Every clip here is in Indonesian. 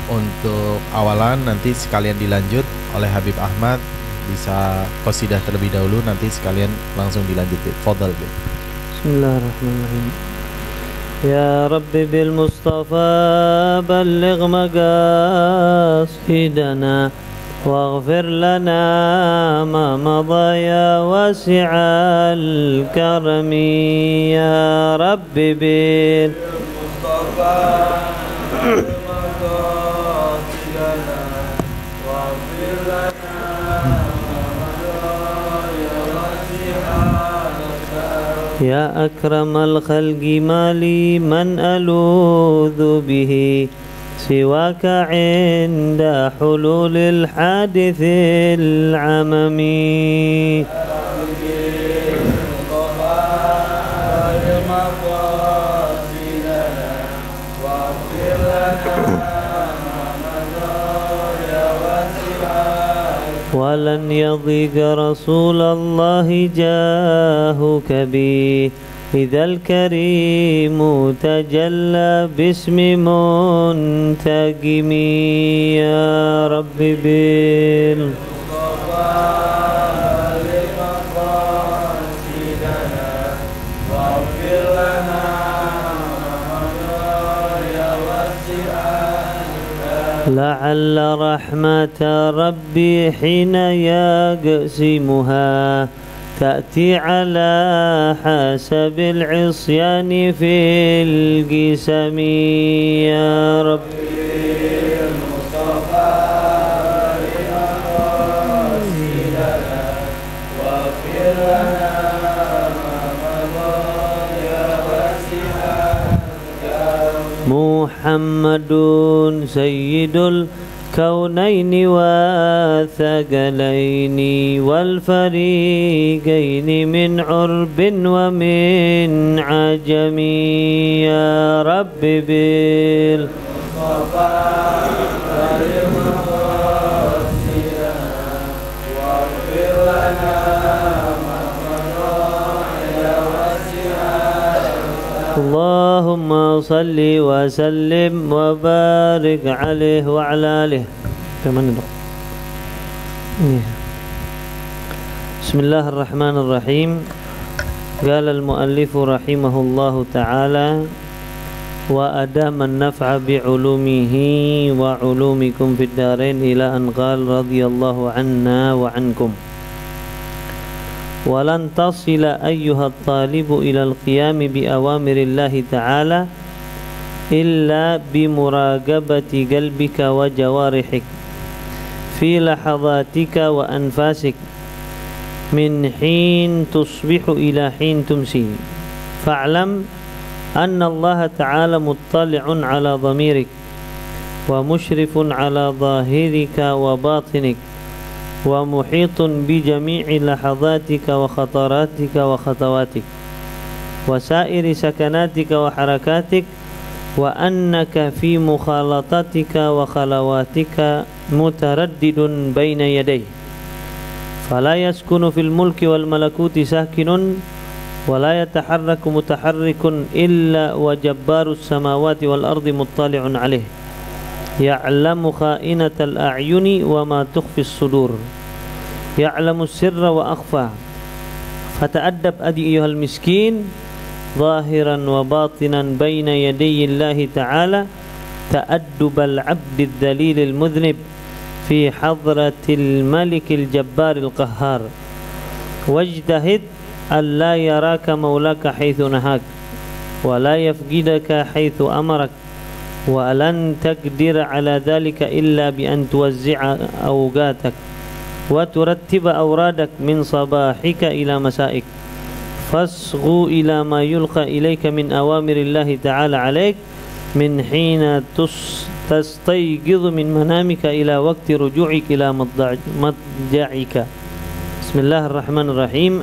Untuk awalan nanti sekalian dilanjut oleh Habib Ahmad, bisa qasidah terlebih dahulu, nanti sekalian langsung dilanjutin. Fadhal. Bismillahirrahmanirrahim. Ya Rabbi bil Mustafa balligh maqasidana waghfir lana ma madha ya wasi'al karami. Ya Rabbi bil Mustafa Ya akramal khalqi mali man aludhu bihi siwaka inda hululil hadithil amami. ولن يضيق رسول الله جاهك بي إذا الكريم تجلى باسم منتقم. يا رب بالمصطفى لمقاصدنا واغفر لنا لعل رحمة ربي حين يقسمها تأتي على حسب العصيان في القسم. يا رب المصطفى لمقاصدنا واغفر لنا محمد سيد الكونين والثقلين والفريقين من عرب ومن عجم. يا رب بالمصطفى واغفر لنا اللهم صل وسلم وبارك عليه وعلى آله. بسم الله الرحمن الرحيم. قال المؤلف رحمه الله تعالى: وأدام النفع بعلومه وعلومكم في الدارين إلى أن قال رضي الله عنا وعنكم. ولن تصل أيها الطالب إلى القيام بأوامر الله تعالى إلا بمراقبة قلبك وجوارحك في لحظاتك وأنفاسك من حين تصبح إلى حين تمسي. فاعلم أن الله تعالى مطلع على ضميرك ومشرف على ظاهرك وباطنك ومحيط بجميع لحظاتك وخطراتك وخطواتك وسائر سكناتك وحركاتك، وأنك في مخالطتك وخلواتك متردد بين يديه، فلا يسكن في الملك والملكوت ساكن ولا يتحرك متحرك إلا وجبار السماوات والأرض مطلع عليه، يعلم خائنة الأعين وما تخفي الصدور، يعلم السر وأخفى. فتأدب أيها المسكين ظاهرا وباطنا بين يدي الله تعالى تأدب العبد الذليل المذنب في حضرة الملك الجبار القهار، واجتهد ألا يراك مولاك حيث نهاك ولا يفقدك حيث أمرك، ولن تقدر على ذلك إلا بأن توزع أوقاتك وترتب أورادك من صباحك إلى مسائك، فاصغوا إلى ما يلقى إليك من أوامر الله تعالى عليك من حين تستيقظ من منامك إلى وقت رجوعك إلى مضجعك. بسم الله الرحمن الرحيم.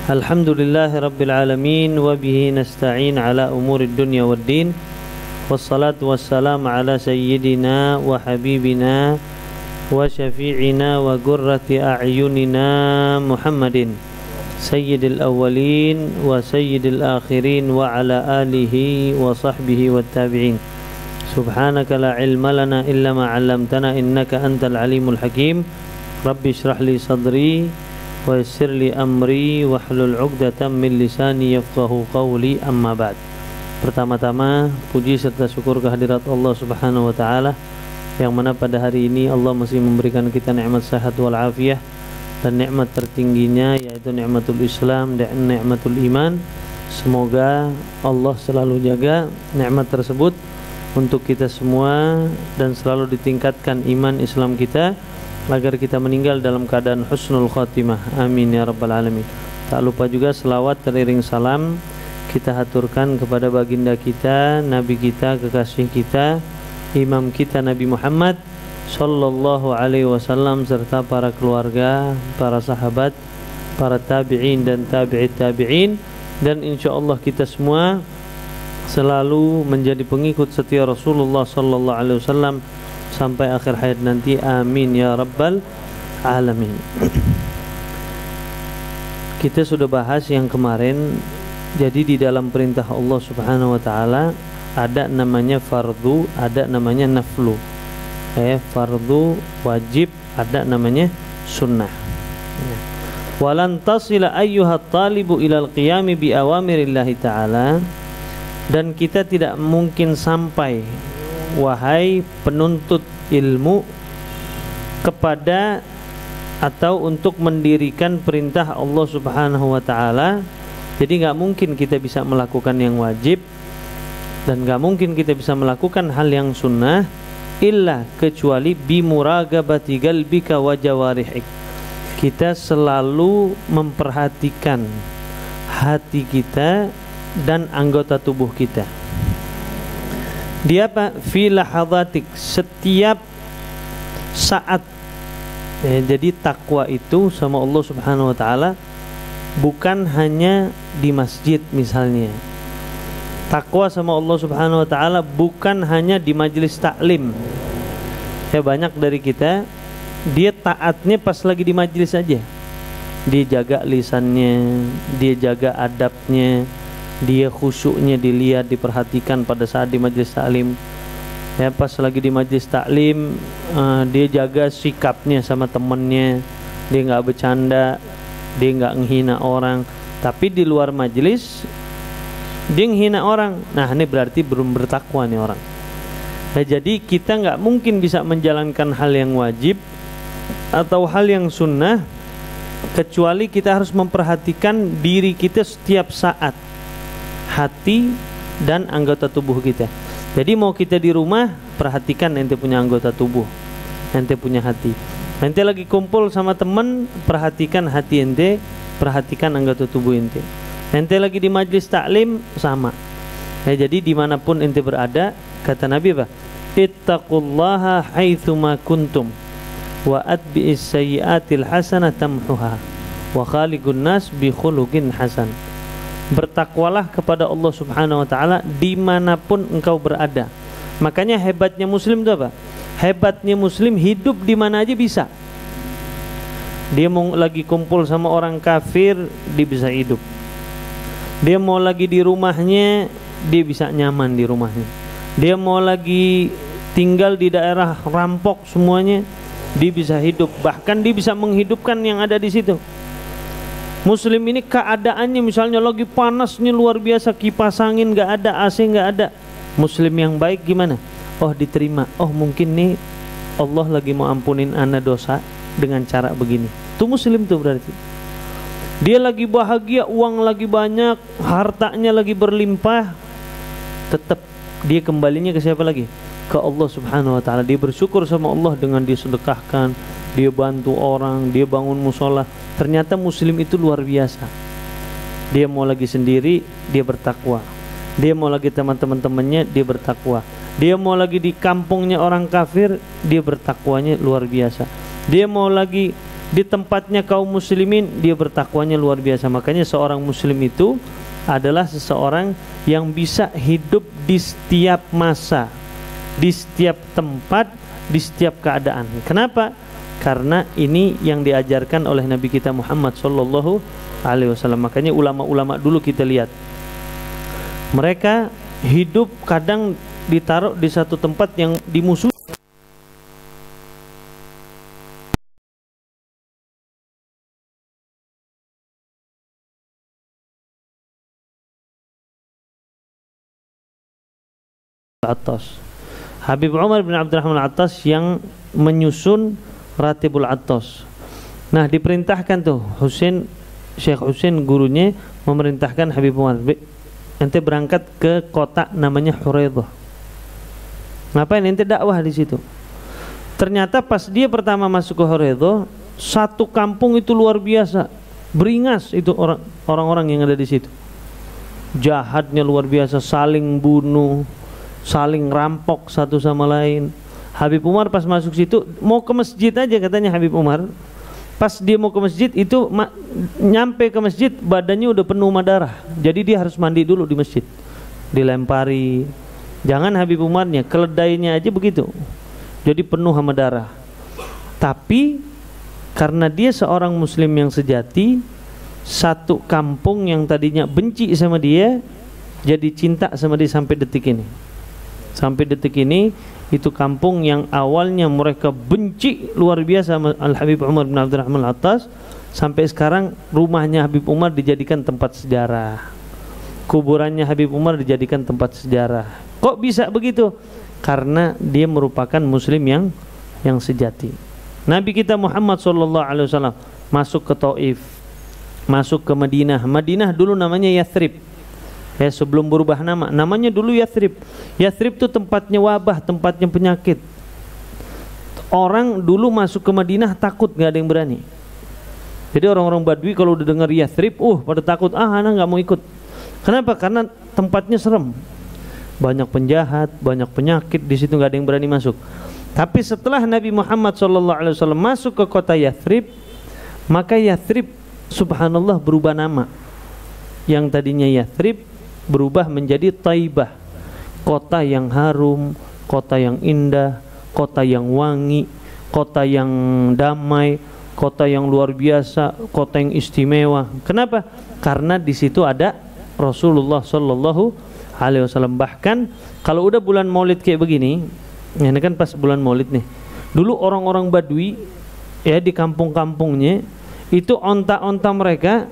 الحمد لله رب العالمين، وبه نستعين على أمور الدنيا والدين، والصلاة والسلام على سيدنا وحبيبنا وشفيعنا وقرة أعيننا محمد سيد الأولين وسيد الآخرين وعلى آله وصحبه والتابعين. Subhanaka la ilma lana illa ma 'allamtana innaka antal alimul hakim. Rabbi shrah li sadri wa yassir li amri wahlul 'uqdatam min lisani yafqahu qawli, amma ba'd. Pertama-tama puji serta syukur kehadirat Allah Subhanahu wa taala yang mana pada hari ini Allah masih memberikan kita nikmat sehat wal afiyah dan nikmat tertingginya yaitu nikmatul Islam dan nikmatul iman. Semoga Allah selalu jaga nikmat tersebut untuk kita semua dan selalu ditingkatkan iman Islam kita agar kita meninggal dalam keadaan husnul khatimah. Amin ya rabbal alamin. Tak lupa juga selawat teriring salam kita haturkan kepada baginda kita, nabi kita, kekasih kita, imam kita Nabi Muhammad sallallahu alaihi wasallam serta para keluarga, para sahabat, para tabi'in dan tabi'it tabi'in, dan insyaallah kita semua selalu menjadi pengikut setia Rasulullah sallallahu alaihi wasallam sampai akhir hayat nanti. Amin ya rabbal alamin. Kita sudah bahas yang kemarin. Jadi di dalam perintah Allah Subhanahu wa taala ada namanya fardu, ada namanya naflu. Fardu wajib, ada namanya sunnah. Walan tasila ayyuhat talibu ilal qiyami bi awamirillahi ta'ala, dan kita tidak mungkin sampai wahai penuntut ilmu kepada atau untuk mendirikan perintah Allah Subhanahu wa taala. Jadi nggak mungkin kita bisa melakukan yang wajib dan nggak mungkin kita bisa melakukan hal yang sunnah illa kecuali bimuragabati qalbika wa jawarihik. Kita selalu memperhatikan hati kita dan anggota tubuh kita. Dia apa? Fi lahadhatik, setiap saat. Jadi takwa itu sama Allah Subhanahu wa taala bukan hanya di masjid misalnya. Takwa sama Allah Subhanahu wa taala bukan hanya di majelis taklim. Banyak dari kita dia taatnya pas lagi di majelis saja. Dia jaga lisannya, dia jaga adabnya, dia khusyuknya dilihat, diperhatikan pada saat di majelis taklim. Pas lagi di majelis taklim dia jaga sikapnya sama temennya, dia nggak bercanda, dia nggak menghina orang. Tapi di luar majelis dia menghina orang. Nah ini berarti belum bertakwa nih orang. Jadi kita nggak mungkin bisa menjalankan hal yang wajib atau hal yang sunnah kecuali kita harus memperhatikan diri kita setiap saat, hati dan anggota tubuh kita. Jadi mau kita di rumah, perhatikan ente punya anggota tubuh, ente punya hati. Ente lagi kumpul sama teman, perhatikan hati ente, perhatikan anggota tubuh ente. Ente lagi di majlis taklim, sama. Jadi dimanapun ente berada, kata Nabi apa? Ittaqullaha haitsuma kuntum wa atbi'is sayyi'atil hasanah tamhuha wa khaliqun nas bi khuluqin hasan. Bertakwalah kepada Allah Subhanahu wa taala dimanapun engkau berada. Makanya hebatnya muslim itu apa? Hebatnya muslim hidup di mana aja bisa. Dia mau lagi kumpul sama orang kafir, dia bisa hidup. Dia mau lagi di rumahnya, dia bisa nyaman di rumahnya. Dia mau lagi tinggal di daerah rampok semuanya, dia bisa hidup. Bahkan dia bisa menghidupkan yang ada di situ. Muslim ini keadaannya misalnya lagi panasnya luar biasa, kipas angin nggak ada, AC nggak ada. Muslim yang baik gimana? Oh diterima. Oh mungkin nih Allah lagi mau ampunin ana dosa dengan cara begini. Itu muslim tuh berarti. Dia lagi bahagia, uang lagi banyak, hartanya lagi berlimpah, tetap dia kembalinya ke siapa lagi? Ke Allah Subhanahu wa taala. Dia bersyukur sama Allah dengan dia sedekahkan, dia bantu orang, dia bangun musola. Ternyata muslim itu luar biasa. Dia mau lagi sendiri, dia bertakwa. Dia mau lagi teman-temannya, dia bertakwa. Dia mau lagi di kampungnya orang kafir, dia bertakwanya luar biasa. Dia mau lagi di tempatnya kaum muslimin, dia bertakwanya luar biasa. Makanya seorang muslim itu adalah seseorang yang bisa hidup di setiap masa, di setiap tempat, di setiap keadaan. Kenapa? Karena ini yang diajarkan oleh Nabi kita Muhammad sallallahu alaihi wasallam. Makanya ulama-ulama dulu kita lihat, mereka hidup kadang ditaruh di satu tempat yang dimusuhi. Attas. Habib Umar bin Abdurrahman Attas yang menyusun Ratibul Attas. Nah, diperintahkan tuh Syekh Husain gurunya memerintahkan Habib Umar, ente berangkat ke kota namanya Huraidah. Ngapain ente dakwah di situ? Ternyata pas dia pertama masuk ke Huraidah, satu kampung itu luar biasa, beringas itu orang-orang yang ada di situ. Jahatnya luar biasa, saling bunuh, saling rampok satu sama lain. Habib Umar pas masuk situ mau ke masjid aja, katanya Habib Umar. Pas dia mau ke masjid itu nyampe ke masjid badannya udah penuh sama darah. Jadi dia harus mandi dulu di masjid. Dilempari. Jangan Habib Umarnya, keledainya aja begitu. Jadi penuh sama darah. Tapi karena dia seorang muslim yang sejati, satu kampung yang tadinya benci sama dia jadi cinta sama dia sampai detik ini. Sampai detik ini itu kampung yang awalnya mereka benci luar biasa Al-Habib Umar bin Abdurrahman Attas, sampai sekarang rumahnya Habib Umar dijadikan tempat sejarah, kuburannya Habib Umar dijadikan tempat sejarah. Kok bisa begitu? Karena dia merupakan muslim yang sejati. Nabi kita Muhammad SAW masuk ke Taif, masuk ke Madinah. Madinah dulu namanya Yathrib. Ya, sebelum berubah nama, namanya dulu Yathrib. Yathrib itu tempatnya wabah, tempatnya penyakit. Orang dulu masuk ke Madinah takut, nggak ada yang berani. Jadi orang-orang Badui kalau udah dengar Yathrib, pada takut, anak nggak mau ikut. Kenapa? Karena tempatnya serem, banyak penjahat, banyak penyakit di situ, nggak ada yang berani masuk. Tapi setelah Nabi Muhammad SAW masuk ke kota Yathrib, maka Yathrib, subhanallah, berubah nama. Yang tadinya Yathrib berubah menjadi Taibah, kota yang harum, kota yang indah, kota yang wangi, kota yang damai, kota yang luar biasa, kota yang istimewa. Kenapa? Karena di situ ada Rasulullah Shallallahu Alaihi Wasallam. Bahkan kalau udah bulan Maulid kayak begini, ini kan pas bulan Maulid nih. Dulu orang-orang Badui ya di kampung-kampungnya itu onta-onta mereka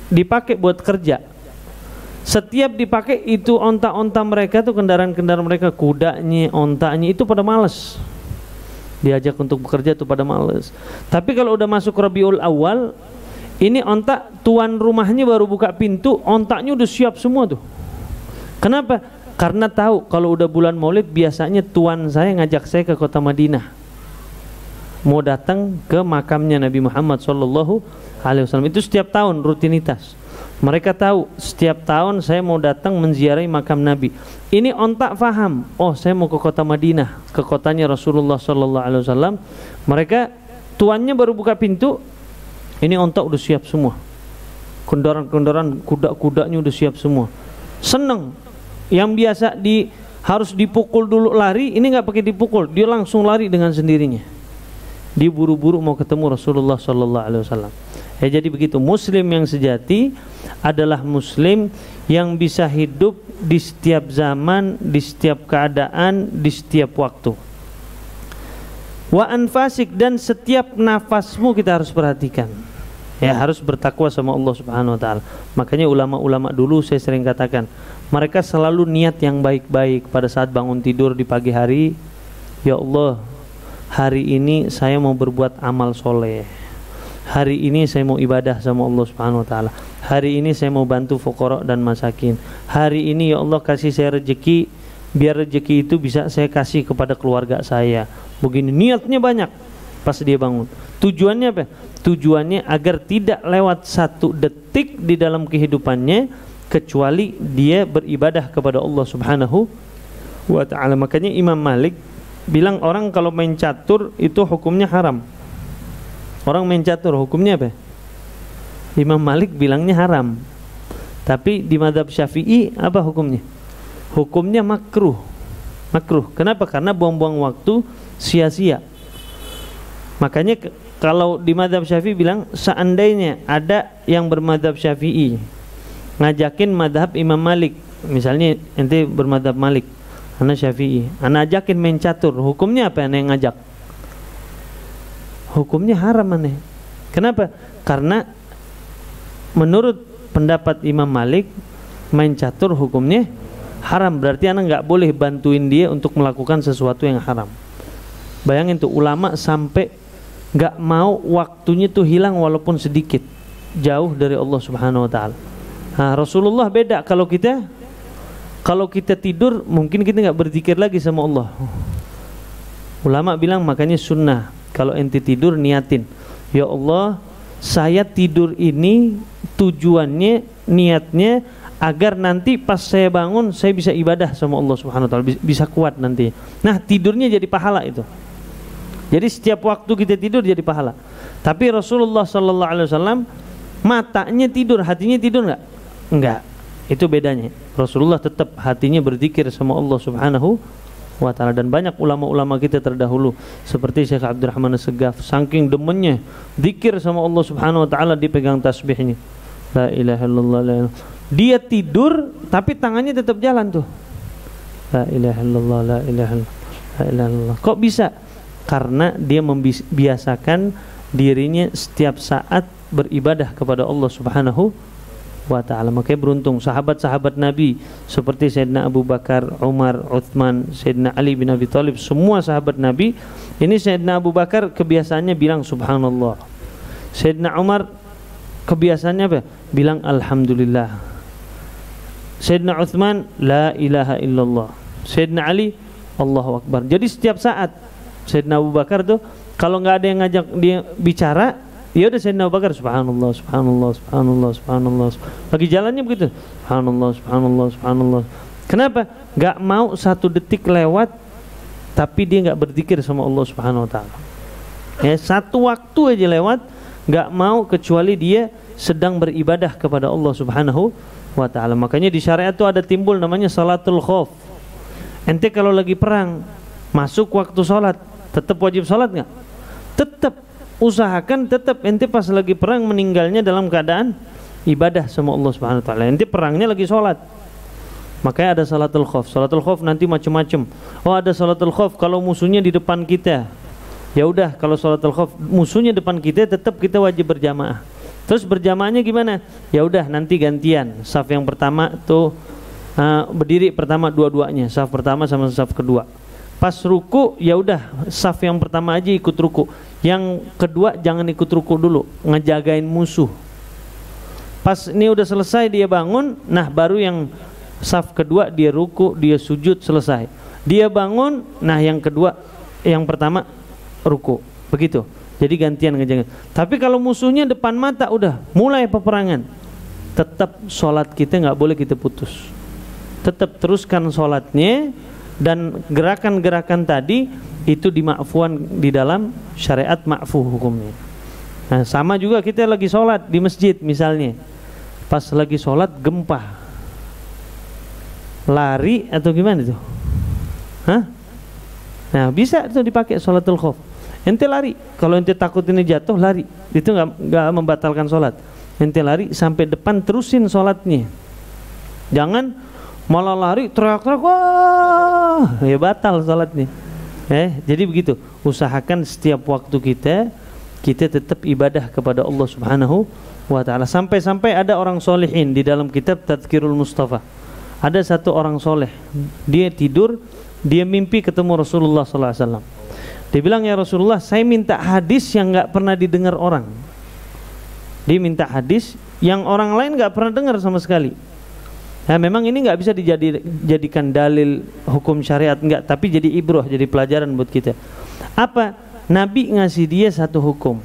dipakai buat kerja. Setiap dipakai itu onta-onta mereka tuh, kendaraan-kendaraan mereka, kudanya, ontanya itu pada males. Diajak untuk bekerja tuh pada males. Tapi kalau udah masuk Rabiul Awal, ini onta tuan rumahnya baru buka pintu, ontanya udah siap semua tuh. Kenapa? Karena tahu kalau udah bulan Maulid biasanya tuan saya ngajak saya ke kota Madinah, mau datang ke makamnya Nabi Muhammad SAW. Itu setiap tahun rutinitas. Mereka tahu setiap tahun saya mau datang menziarahi makam Nabi. Ini ontak faham, saya mau ke kota Madinah, ke kotanya Rasulullah SAW. Mereka tuannya baru buka pintu, ini ontak udah siap semua. Kendaraan-kendaraan, kuda-kudanya udah siap semua. Seneng. Yang biasa harus dipukul dulu lari, ini nggak pakai dipukul, dia langsung lari dengan sendirinya. Dia buru-buru mau ketemu Rasulullah SAW. Ya, jadi begitu, muslim yang sejati adalah muslim yang bisa hidup di setiap zaman, di setiap keadaan, di setiap waktu. Wa anfasik, dan setiap nafasmu kita harus perhatikan. Ya, harus bertakwa sama Allah Subhanahu wa taala. Makanya ulama-ulama dulu saya sering katakan, mereka selalu niat yang baik-baik pada saat bangun tidur di pagi hari. Ya Allah, hari ini saya mau berbuat amal soleh. Hari ini saya mau ibadah sama Allah Subhanahu wa taala. Hari ini saya mau bantu fuqara dan masakin. Hari ini ya Allah kasih saya rezeki, biar rezeki itu bisa saya kasih kepada keluarga saya. Begini niatnya banyak pas dia bangun. Tujuannya apa? Tujuannya agar tidak lewat satu detik di dalam kehidupannya kecuali dia beribadah kepada Allah Subhanahu wa taala. Makanya Imam Malik bilang orang kalau main catur itu hukumnya haram. Orang main catur hukumnya apa? Imam Malik bilangnya haram. Tapi di mazhab Syafi'i apa hukumnya? Hukumnya makruh. Makruh. Kenapa? Karena buang-buang waktu, sia-sia. Makanya kalau di mazhab Syafi'i bilang seandainya ada yang bermadzhab Syafi'i ngajakin mazhab Imam Malik, misalnya ente bermadzhab Malik, Ana Syafi'i. Ana ajakin main catur. Hukumnya apa ana yang ngajak? Hukumnya haram aneh. Kenapa? Karena menurut pendapat Imam Malik, main catur hukumnya haram. Berarti ana nggak boleh bantuin dia untuk melakukan sesuatu yang haram. Bayangin tuh, ulama sampai nggak mau waktunya tuh hilang walaupun sedikit, jauh dari Allah Subhanahu Wa Taala. Nah, Rasulullah beda. Kalau kita tidur, mungkin kita nggak berzikir lagi sama Allah. Ulama bilang makanya sunnah. Kalau ente tidur niatin, ya Allah, saya tidur ini tujuannya, niatnya agar nanti pas saya bangun saya bisa ibadah sama Allah Subhanahu Wa Taala, bisa kuat nanti. Nah, tidurnya jadi pahala itu. Jadi setiap waktu kita tidur jadi pahala. Tapi Rasulullah Sallallahu Alaihi Wasallam matanya tidur, hatinya tidur nggak? Enggak. Itu bedanya. Rasulullah tetap hatinya berzikir sama Allah Subhanahu wa Ta'ala. Dan banyak ulama-ulama kita terdahulu seperti Syekh Abdurrahman As-Segaf, saking demennya zikir sama Allah Subhanahu wa Ta'ala, dipegang tasbihnya, la ilaha illallah, la ilaha. Dia tidur tapi tangannya tetap jalan tuh, la ilaha illallah, la ilaha illallah, la ilaha illallah. Kok bisa? Karena dia membiasakan dirinya setiap saat beribadah kepada Allah Subhanahu wa Ta'ala. Makanya beruntung sahabat-sahabat Nabi seperti Sayyidina Abu Bakar, Umar, Uthman, Sayyidina Ali bin Abi Thalib, semua sahabat Nabi. Ini Sayyidina Abu Bakar kebiasaannya bilang subhanallah. Sayyidina Umar kebiasaannya apa? Bilang alhamdulillah. Sayyidina Uthman la ilaha illallah. Sayyidina Ali Allahu Akbar. Jadi setiap saat Sayyidina Abu Bakar tuh kalau nggak ada yang ngajak dia bicara, ya udah Sayyidina Abu Bakar subhanallah, subhanallah, subhanallah, subhanallah. Lagi jalannya begitu, subhanallah, subhanallah, subhanallah. Kenapa? Gak mau satu detik lewat tapi dia gak berzikir sama Allah Subhanahu Wa Ta'ala. Ya, satu waktu aja lewat gak mau kecuali dia sedang beribadah kepada Allah Subhanahu Wa Ta'ala. Makanya di syariat itu ada timbul namanya salatul khauf. Ente kalau lagi perang masuk waktu sholat, tetap wajib sholat nggak? Tetap. Usahakan tetap ente pas lagi perang meninggalnya dalam keadaan ibadah sama Allah Subhanahu Wa Ta'ala. Ente perangnya lagi sholat, makanya ada salatul khauf. Salatul khauf nanti macam-macam. Oh, ada salatul khauf kalau musuhnya di depan kita. Ya udah, kalau salatul khauf musuhnya depan kita, tetap kita wajib berjamaah. Terus berjamaahnya gimana? Ya udah, nanti gantian. Saf yang pertama tuh berdiri pertama dua-duanya, saf pertama sama saf kedua. Pas ruku, ya udah saf yang pertama aja ikut ruku, yang kedua jangan ikut ruku dulu, ngejagain musuh. Pas ini udah selesai dia bangun, nah baru yang saf kedua dia ruku, dia sujud, selesai. Dia bangun, nah yang kedua, yang pertama ruku, begitu. Jadi gantian ngejagain. Tapi kalau musuhnya depan mata, udah mulai peperangan, tetap sholat kita nggak boleh kita putus. Tetap teruskan sholatnya. Dan gerakan-gerakan tadi itu dimakfuan di dalam syariat, makfuh hukumnya. Nah, sama juga kita lagi sholat di masjid misalnya, pas lagi sholat gempa, lari atau gimana itu? Hah? Nah, bisa itu dipakai sholatul khauf. Ente lari, kalau ente takut ini jatuh, lari, itu nggak membatalkan sholat. Ente lari sampai depan, terusin sholatnya. Jangan malah lari teriak-teriak, wah, ya batal sholatnya. Jadi begitu. Usahakan setiap waktu kita tetap ibadah kepada Allah Subhanahu wa Ta'ala. Sampai-sampai ada orang solehin di dalam kitab Tadhkirul Mustafa. Ada satu orang soleh, dia tidur, dia mimpi ketemu Rasulullah SAW. Dia bilang, ya Rasulullah, saya minta hadis yang nggak pernah didengar orang. Dia minta hadis yang orang lain nggak pernah dengar sama sekali. Nah, memang ini nggak bisa dijadikan dalil hukum syariat, enggak, tapi jadi ibroh, jadi pelajaran buat kita. Apa? Nabi ngasih dia satu hukum,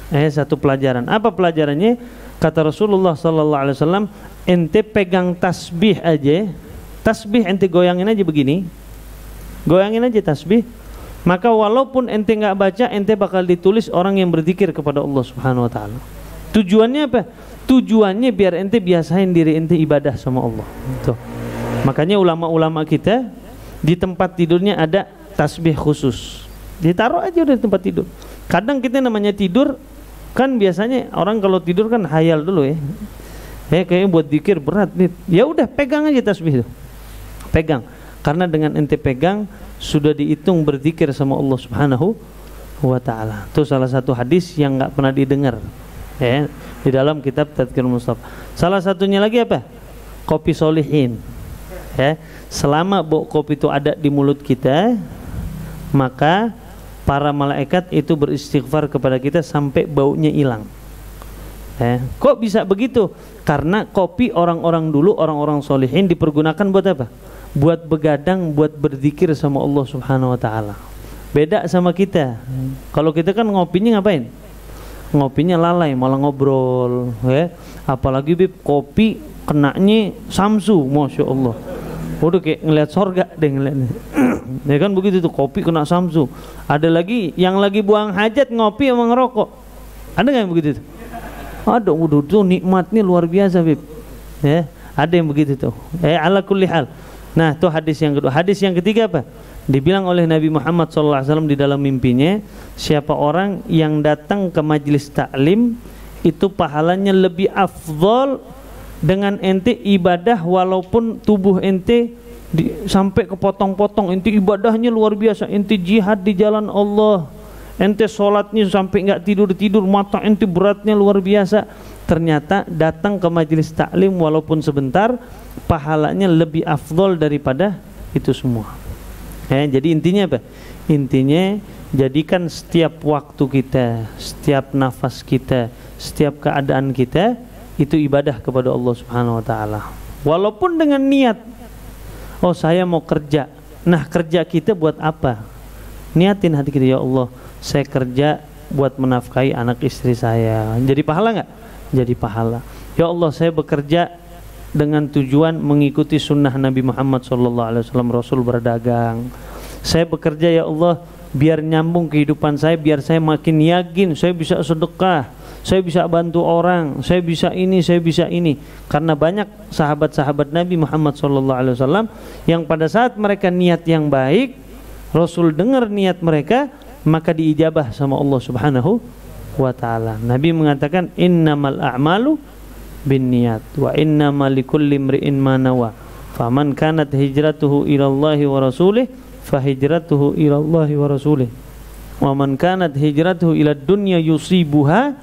satu pelajaran. Apa pelajarannya? Kata Rasulullah Sallallahu Alaihi Wasallam, ente pegang tasbih aja, tasbih ente goyangin aja begini, goyangin aja tasbih, maka walaupun ente nggak baca, ente bakal ditulis orang yang berzikir kepada Allah Subhanahu Wa Ta'ala. Tujuannya apa? Tujuannya biar ente biasain diri ente ibadah sama Allah. Tuh. Makanya ulama-ulama kita di tempat tidurnya ada tasbih khusus. Ditaruh aja udah di tempat tidur. Kadang kita namanya tidur kan biasanya orang kalau tidur kan hayal dulu ya. Kayaknya buat zikir berat nih. Ya udah pegang aja tasbih itu. Pegang. Karena dengan ente pegang sudah dihitung berzikir sama Allah Subhanahu wa ta'ala. Itu salah satu hadis yang nggak pernah didengar ya, di dalam kitab Tadhkirul Mustafa. Salah satunya lagi apa? Kopi solihin ya. Selama bau kopi itu ada di mulut kita, maka para malaikat itu beristighfar kepada kita sampai baunya hilang. Kok bisa begitu? Karena kopi orang-orang dulu, orang-orang solihin dipergunakan buat apa? Buat begadang, buat berzikir sama Allah Subhanahu wa ta'ala. Beda sama kita. Kalau kita kan ngopinya ngapain? Ngopinya lalai, malah ngobrol ya. Apalagi Bib, kopi kenanya samsu, Masya Allah. Udah kayak ngeliat sorga deh ngeliatnya. Ya kan begitu tuh, kopi kena samsu. Ada lagi yang lagi buang hajat ngopi sama ngerokok. Ada nggak yang begitu tuh? Ada, udah tuh nikmatnya luar biasa Bib. Ya, ada yang begitu tuh. Ala kulli hal. Nah, itu hadis yang kedua. Hadis yang ketiga apa? Dibilang oleh Nabi Muhammad SAW di dalam mimpinya, siapa orang yang datang ke majelis taklim itu pahalanya lebih afdol dengan ente ibadah walaupun tubuh ente sampai kepotong-potong, ente ibadahnya luar biasa, ente jihad di jalan Allah, ente sholatnya sampai nggak tidur-tidur, mata ente beratnya luar biasa. Ternyata datang ke majelis taklim walaupun sebentar, pahalanya lebih afdol daripada itu semua. Jadi intinya apa? Intinya jadikan setiap waktu kita, setiap nafas kita, setiap keadaan kita itu ibadah kepada Allah Subhanahu wa ta'ala. Walaupun dengan niat, oh saya mau kerja. Nah, kerja kita buat apa? Niatin hati kita, ya Allah, saya kerja buat menafkahi anak istri saya. Jadi pahala nggak? Jadi pahala. Ya Allah, saya bekerja dengan tujuan mengikuti sunnah Nabi Muhammad SAW, Rasul berdagang. Saya bekerja ya Allah biar nyambung kehidupan saya, biar saya makin yakin saya bisa sedekah, saya bisa bantu orang, saya bisa ini, saya bisa ini. Karena banyak sahabat-sahabat Nabi Muhammad SAW yang pada saat mereka niat yang baik, Rasul dengar niat mereka, maka diijabah sama Allah Subhanahu wa ta'ala. Nabi mengatakan innamal a'malu binniyat wa innamal likulli imri'in ma nawa. Faman kanat hijratuhu ila Allah wa rasulih fa hijratuhu ila Allah wa rasulih. Wa man kanat hijratuhu ila dunya yusibuha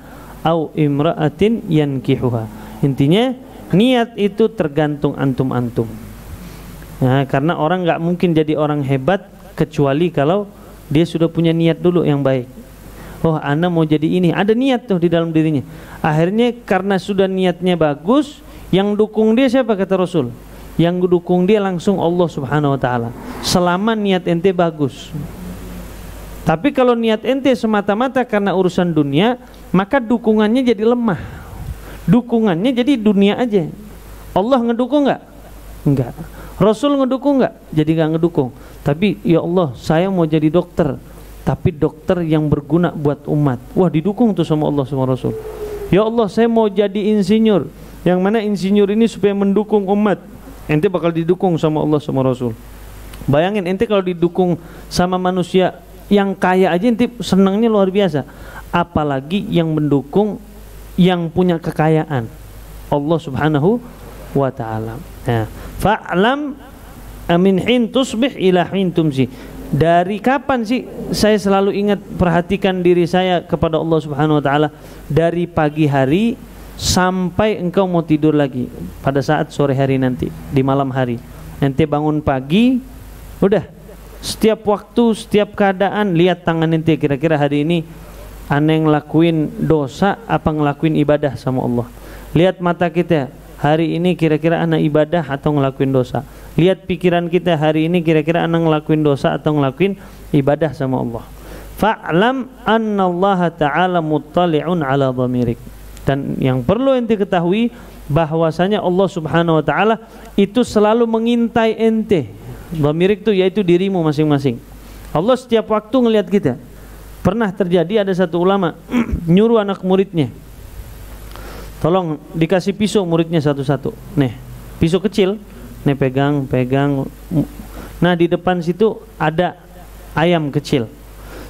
au imra'atin yankihuha. Intinya niat itu tergantung antum-antum. Nah, karena orang nggak mungkin jadi orang hebat kecuali kalau dia sudah punya niat dulu yang baik. Oh, ana mau jadi ini, ada niat tuh di dalam dirinya. Akhirnya karena sudah niatnya bagus, yang dukung dia siapa kata Rasul? Yang dukung dia langsung Allah Subhanahu wa ta'ala. Selama niat ente bagus. Tapi kalau niat ente semata-mata karena urusan dunia, maka dukungannya jadi lemah. Dukungannya jadi dunia aja. Allah ngedukung nggak? Enggak. Rasul ngedukung nggak? Jadi nggak ngedukung. Tapi ya Allah, saya mau jadi dokter, tapi dokter yang berguna buat umat. Wah, didukung tuh sama Allah sama Rasul. Ya Allah, saya mau jadi insinyur, yang mana insinyur ini supaya mendukung umat. Ente bakal didukung sama Allah sama Rasul. Bayangin ente kalau didukung sama manusia yang kaya aja ente senangnya luar biasa. Apalagi yang mendukung yang punya kekayaan, Allah Subhanahu wa ta'ala. Nah, fa'lam min hin tusbih ila hin tumsi. Dari kapan sih saya selalu ingat perhatikan diri saya kepada Allah Subhanahu wa ta'ala? Dari pagi hari sampai engkau mau tidur lagi, pada saat sore hari nanti, di malam hari. Ente bangun pagi, udah setiap waktu, setiap keadaan, lihat tangan ente, kira-kira hari ini ane ngelakuin dosa apa ngelakuin ibadah sama Allah. Lihat mata kita, hari ini kira-kira anak ibadah atau ngelakuin dosa. Lihat pikiran kita, hari ini kira-kira anak ngelakuin dosa atau ngelakuin ibadah sama Allah. Fa'lam annallaha ta'ala muttali'un ala dhamirik. Dan yang perlu ente ketahui bahwasanya Allah Subhanahu wa ta'ala itu selalu mengintai ente. Dhamirik itu yaitu dirimu masing-masing. Allah setiap waktu ngelihat kita. Pernah terjadi ada satu ulama nyuruh anak muridnya, tolong dikasih pisau muridnya satu-satu. Nih, pisau kecil, nih pegang. Nah, di depan situ ada ayam kecil.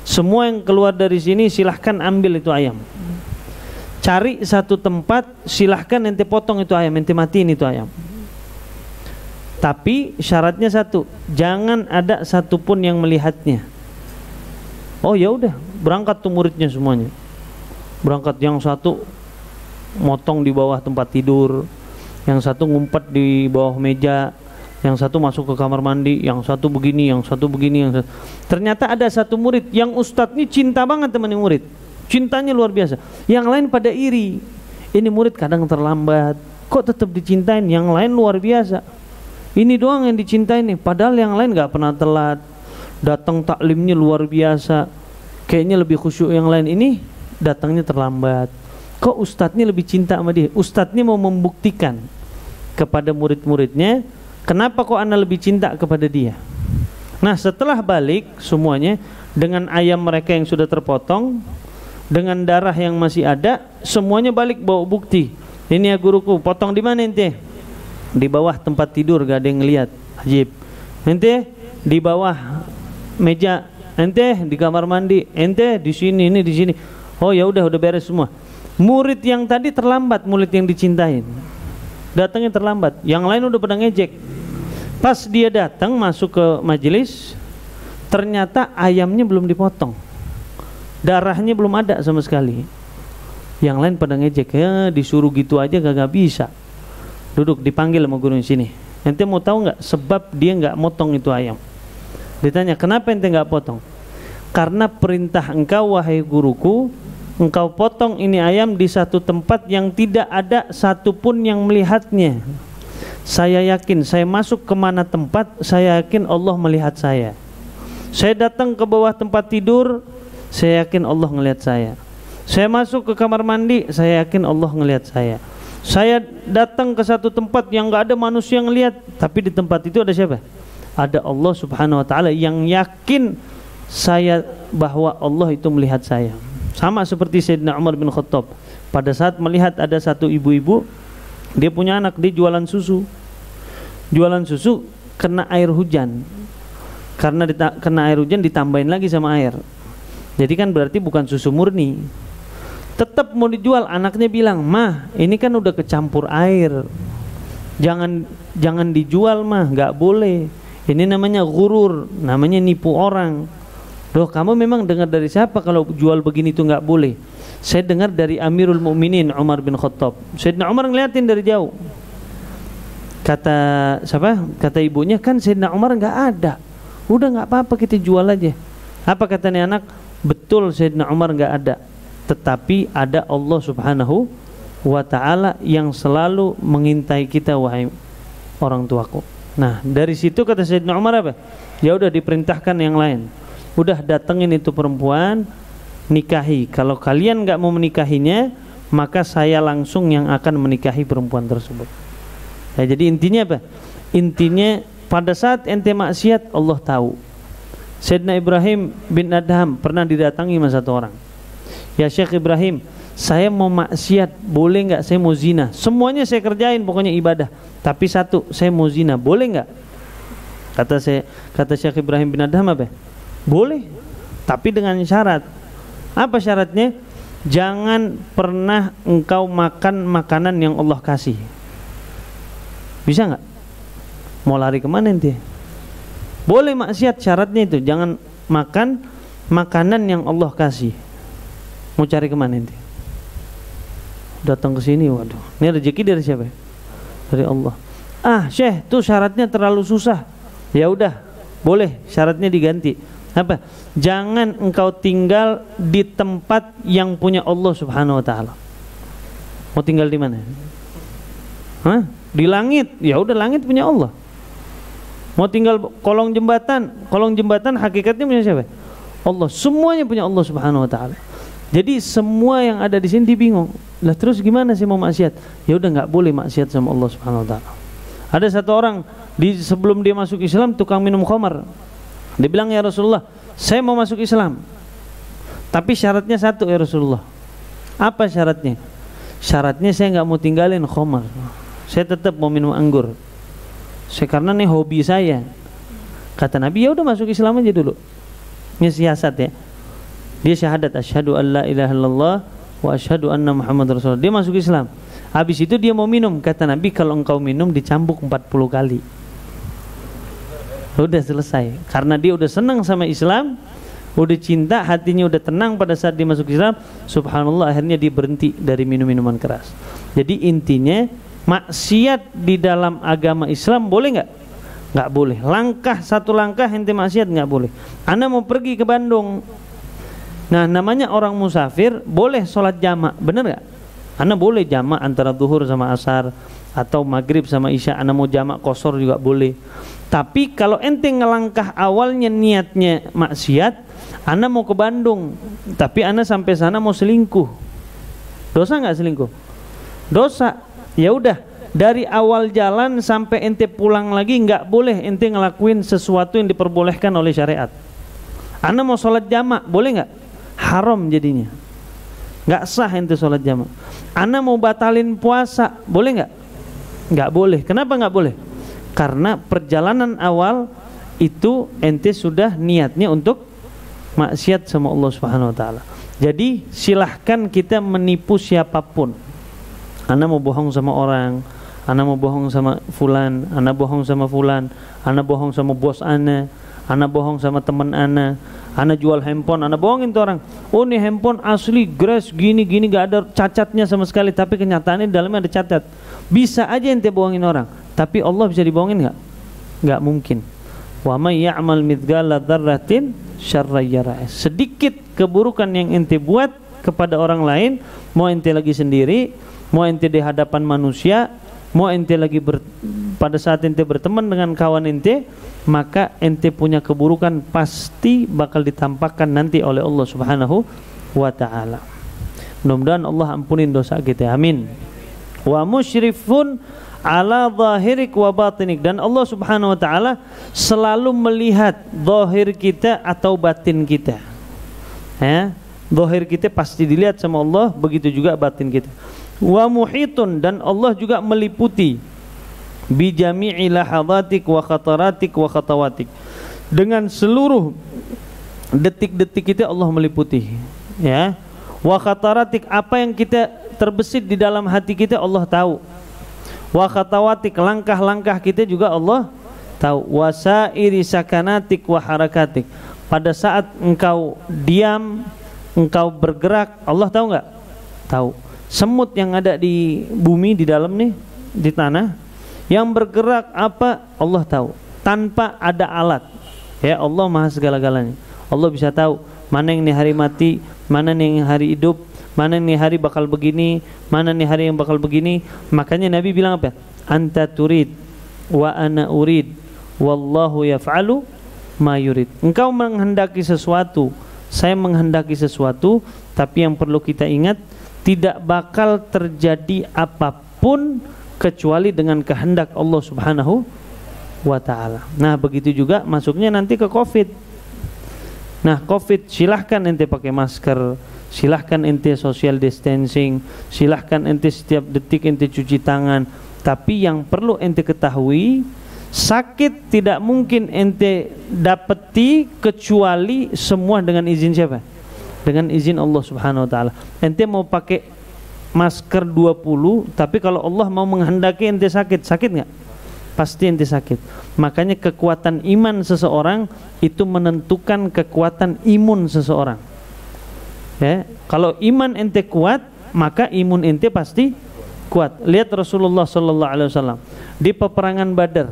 Semua yang keluar dari sini silahkan ambil itu ayam. Cari satu tempat, silahkan ente potong itu ayam, ente matiin itu ayam. Tapi syaratnya satu, jangan ada satupun yang melihatnya. Oh ya udah, berangkat tuh muridnya semuanya. Berangkat, yang satu motong di bawah tempat tidur, yang satu ngumpet di bawah meja, yang satu masuk ke kamar mandi, yang satu begini, yang satu begini, yang satu. Ternyata ada satu murid yang ustadz ini cinta banget teman murid, cintanya luar biasa. Yang lain pada iri, ini murid kadang terlambat, kok tetap dicintain, yang lain luar biasa. Ini doang yang dicintai nih, padahal yang lain gak pernah telat, datang taklimnya luar biasa, kayaknya lebih khusyuk. Yang lain ini datangnya terlambat. Kok ustadznya lebih cinta sama dia? Ustadznya mau membuktikan kepada murid-muridnya, kenapa kok ana lebih cinta kepada dia. Nah setelah balik semuanya, dengan ayam mereka yang sudah terpotong, dengan darah yang masih ada, semuanya balik bawa bukti. Ini ya guruku, potong di mana ente? Di bawah tempat tidur, gak ada yang ngeliat. Ajib. Ente di bawah meja, ente di kamar mandi, ente di sini, ini di sini. Oh ya udah beres semua. Murid yang tadi terlambat, murid yang dicintain, datangnya terlambat. Yang lain udah pada ngejek. Pas dia datang masuk ke majelis, ternyata ayamnya belum dipotong, darahnya belum ada sama sekali. Yang lain pada ngejek, ya disuruh gitu aja gak bisa. Duduk, dipanggil sama guru sini. Ente mau tahu nggak sebab dia nggak motong itu ayam? Ditanya, kenapa ente nggak potong? Karena perintah engkau wahai guruku, engkau potong ini ayam di satu tempat yang tidak ada satupun yang melihatnya. Saya yakin, saya masuk ke mana tempat, saya yakin Allah melihat saya. Saya datang ke bawah tempat tidur, saya yakin Allah ngelihat saya. Saya masuk ke kamar mandi, saya yakin Allah ngelihat saya. Saya datang ke satu tempat yang gak ada manusia yang lihat, tapi di tempat itu ada siapa? Ada Allah subhanahu wa ta'ala yang yakin saya bahwa Allah itu melihat saya. Sama seperti Sayyidina Umar bin Khattab, pada saat melihat ada satu ibu-ibu, dia punya anak, dia jualan susu. Jualan susu kena air hujan. Karena kena air hujan ditambahin lagi sama air. Jadi kan berarti bukan susu murni. Tetap mau dijual, anaknya bilang, "Mah, ini kan udah kecampur air. Jangan dijual, Mah, nggak boleh. Ini namanya ghurur, namanya nipu orang." Loh, kamu memang dengar dari siapa kalau jual begini itu nggak boleh? Saya dengar dari Amirul Mukminin Umar bin Khattab. Sayyidina Umar ngeliatin dari jauh. Kata siapa? Kata ibunya, kan Sayyidina Umar nggak ada. Udah nggak apa-apa, kita jual aja. Apa katanya anak? Betul, Sayyidina Umar nggak ada. Tetapi ada Allah subhanahu wa ta'ala yang selalu mengintai kita wahai orang tuaku. Nah dari situ kata Sayyidina Umar apa? Ya udah diperintahkan yang lain, udah datengin itu perempuan, nikahi. Kalau kalian gak mau menikahinya, maka saya langsung yang akan menikahi perempuan tersebut. Nah, jadi intinya apa? Intinya pada saat ente maksiat Allah tahu. Sayyidina Ibrahim bin Adham pernah didatangi sama satu orang. Ya Syekh Ibrahim, saya mau maksiat, boleh nggak saya mau zina? Semuanya saya kerjain, pokoknya ibadah. Tapi satu, saya mau zina, boleh nggak? Kata Syekh Ibrahim bin Adham apa? Boleh, tapi dengan syarat. Apa syaratnya? Jangan pernah engkau makan makanan yang Allah kasih. Bisa nggak? Mau lari kemana ente? Boleh maksiat, syaratnya itu jangan makan makanan yang Allah kasih. Mau cari kemana ente? Datang ke sini, waduh, ini rezeki dari siapa? Dari Allah. Ah, Syekh, tuh syaratnya terlalu susah. Ya udah, boleh, syaratnya diganti. Apa? Jangan engkau tinggal di tempat yang punya Allah subhanahu wa ta'ala. Mau tinggal di mana? Hah? Di langit. Ya udah, langit punya Allah. Mau tinggal kolong jembatan hakikatnya punya siapa? Allah. Semuanya punya Allah subhanahu wa ta'ala. Jadi semua yang ada di sini dibingung. Lah terus gimana sih mau maksiat? Ya udah nggak boleh maksiat sama Allah Subhanahu wa taala. Ada satu orang sebelum dia masuk Islam tukang minum khamar. Dia bilang, "Ya Rasulullah, saya mau masuk Islam. Tapi syaratnya satu ya Rasulullah." Apa syaratnya? Syaratnya saya nggak mau tinggalin khamar. Saya tetap mau minum anggur. Karena ini hobi saya. Kata Nabi, "Ya udah masuk Islam aja dulu." Ini siasat ya. Dia syahadat asyhadu an la ilaha illallah wa asyhadu anna Muhammad Rasulullah. Dia masuk Islam. Habis itu dia mau minum. Kata Nabi, kalau engkau minum dicambuk 40 kali. Udah selesai. Karena dia udah senang sama Islam, udah cinta, hatinya udah tenang pada saat dia masuk Islam, subhanallah akhirnya dia berhenti dari minum-minuman keras. Jadi intinya maksiat di dalam agama Islam boleh nggak? Nggak boleh. Satu langkah ente maksiat nggak boleh. Anda mau pergi ke Bandung, nah namanya orang musafir, boleh sholat jamak, bener nggak? Anda boleh jamak antara zuhur sama asar, atau maghrib sama isya. Anda mau jamak qashar juga boleh. Tapi kalau ente ngelangkah awalnya niatnya maksiat, Anda mau ke Bandung, tapi Anda sampai sana mau selingkuh, dosa nggak selingkuh? Dosa. Ya udah, dari awal jalan sampai ente pulang lagi nggak boleh ente ngelakuin sesuatu yang diperbolehkan oleh syariat. Anda mau sholat jamak, boleh nggak? Haram jadinya, nggak sah ente sholat jamak. Anda mau batalin puasa, boleh nggak? Nggak boleh. Kenapa nggak boleh? Karena perjalanan awal itu ente sudah niatnya untuk maksiat sama Allah Subhanahu Wa Taala. Jadi silahkan kita menipu siapapun. Anda mau bohong sama orang, Anda mau bohong sama fulan, Anda bohong sama fulan, Anda bohong sama bos Anda bohong sama teman Anda jual handphone, Anda bohongin tuh orang. Oh ini handphone asli, grass gini gak ada cacatnya sama sekali, tapi kenyataannya di dalamnya ada cacat. Bisa aja ente bohongin orang, tapi Allah bisa dibohongin nggak? Nggak mungkin. Wa may ya'mal mithqala dzarratin syarran yarah. Sedikit keburukan yang ente buat kepada orang lain, mau ente lagi sendiri, mau ente di hadapan manusia, mau ente lagi pada saat ente berteman dengan kawan ente, maka ente punya keburukan pasti bakal ditampakkan nanti oleh Allah Subhanahu wa Ta'ala. Mudah-mudahan Allah ampunin dosa kita, amin. Wa musyrifun ala zahirik wa batinik, dan Allah Subhanahu wa Ta'ala selalu melihat zahir kita atau batin kita. Zahir kita pasti dilihat sama Allah, begitu juga batin kita. Wa muhitun, dan Allah juga meliputi bi jami'i lahadhatik wa khataratik wa khatawatik, dengan seluruh detik-detik kita Allah meliputi, ya. Wa khataratik, apa yang kita terbesit di dalam hati kita Allah tahu. Wa khatawatik, langkah-langkah kita juga Allah tahu. Wa sairi sakanatik wa harakatik, pada saat engkau diam, engkau bergerak, Allah tahu nggak? Tahu. Semut yang ada di bumi, di dalam nih, di tanah, yang bergerak apa Allah tahu, tanpa ada alat. Ya, Allah maha segala-galanya. Allah bisa tahu mana yang nih hari mati, mana nih yang hari hidup, mana nih hari bakal begini, mana nih hari yang bakal begini. Makanya Nabi bilang apa? Anta turid wa ana urid wallahu yaf'alu ma yurid. Engkau menghendaki sesuatu, saya menghendaki sesuatu, tapi yang perlu kita ingat, tidak bakal terjadi apapun kecuali dengan kehendak Allah Subhanahu wa Ta'ala. Nah begitu juga masuknya nanti ke COVID. Nah COVID, silahkan ente pakai masker, silahkan ente social distancing, silahkan ente setiap detik ente cuci tangan, tapi yang perlu ente ketahui, sakit tidak mungkin ente dapeti kecuali semua dengan izin siapa? Dengan izin Allah Subhanahu wa Ta'ala. Ente mau pakai masker 20, tapi kalau Allah mau menghendaki ente sakit, sakit nggak? Pasti ente sakit. Makanya kekuatan iman seseorang itu menentukan kekuatan imun seseorang. Ya, kalau iman ente kuat, maka imun ente pasti kuat. Lihat Rasulullah Sallallahu Alaihi Wasallam di peperangan Badar.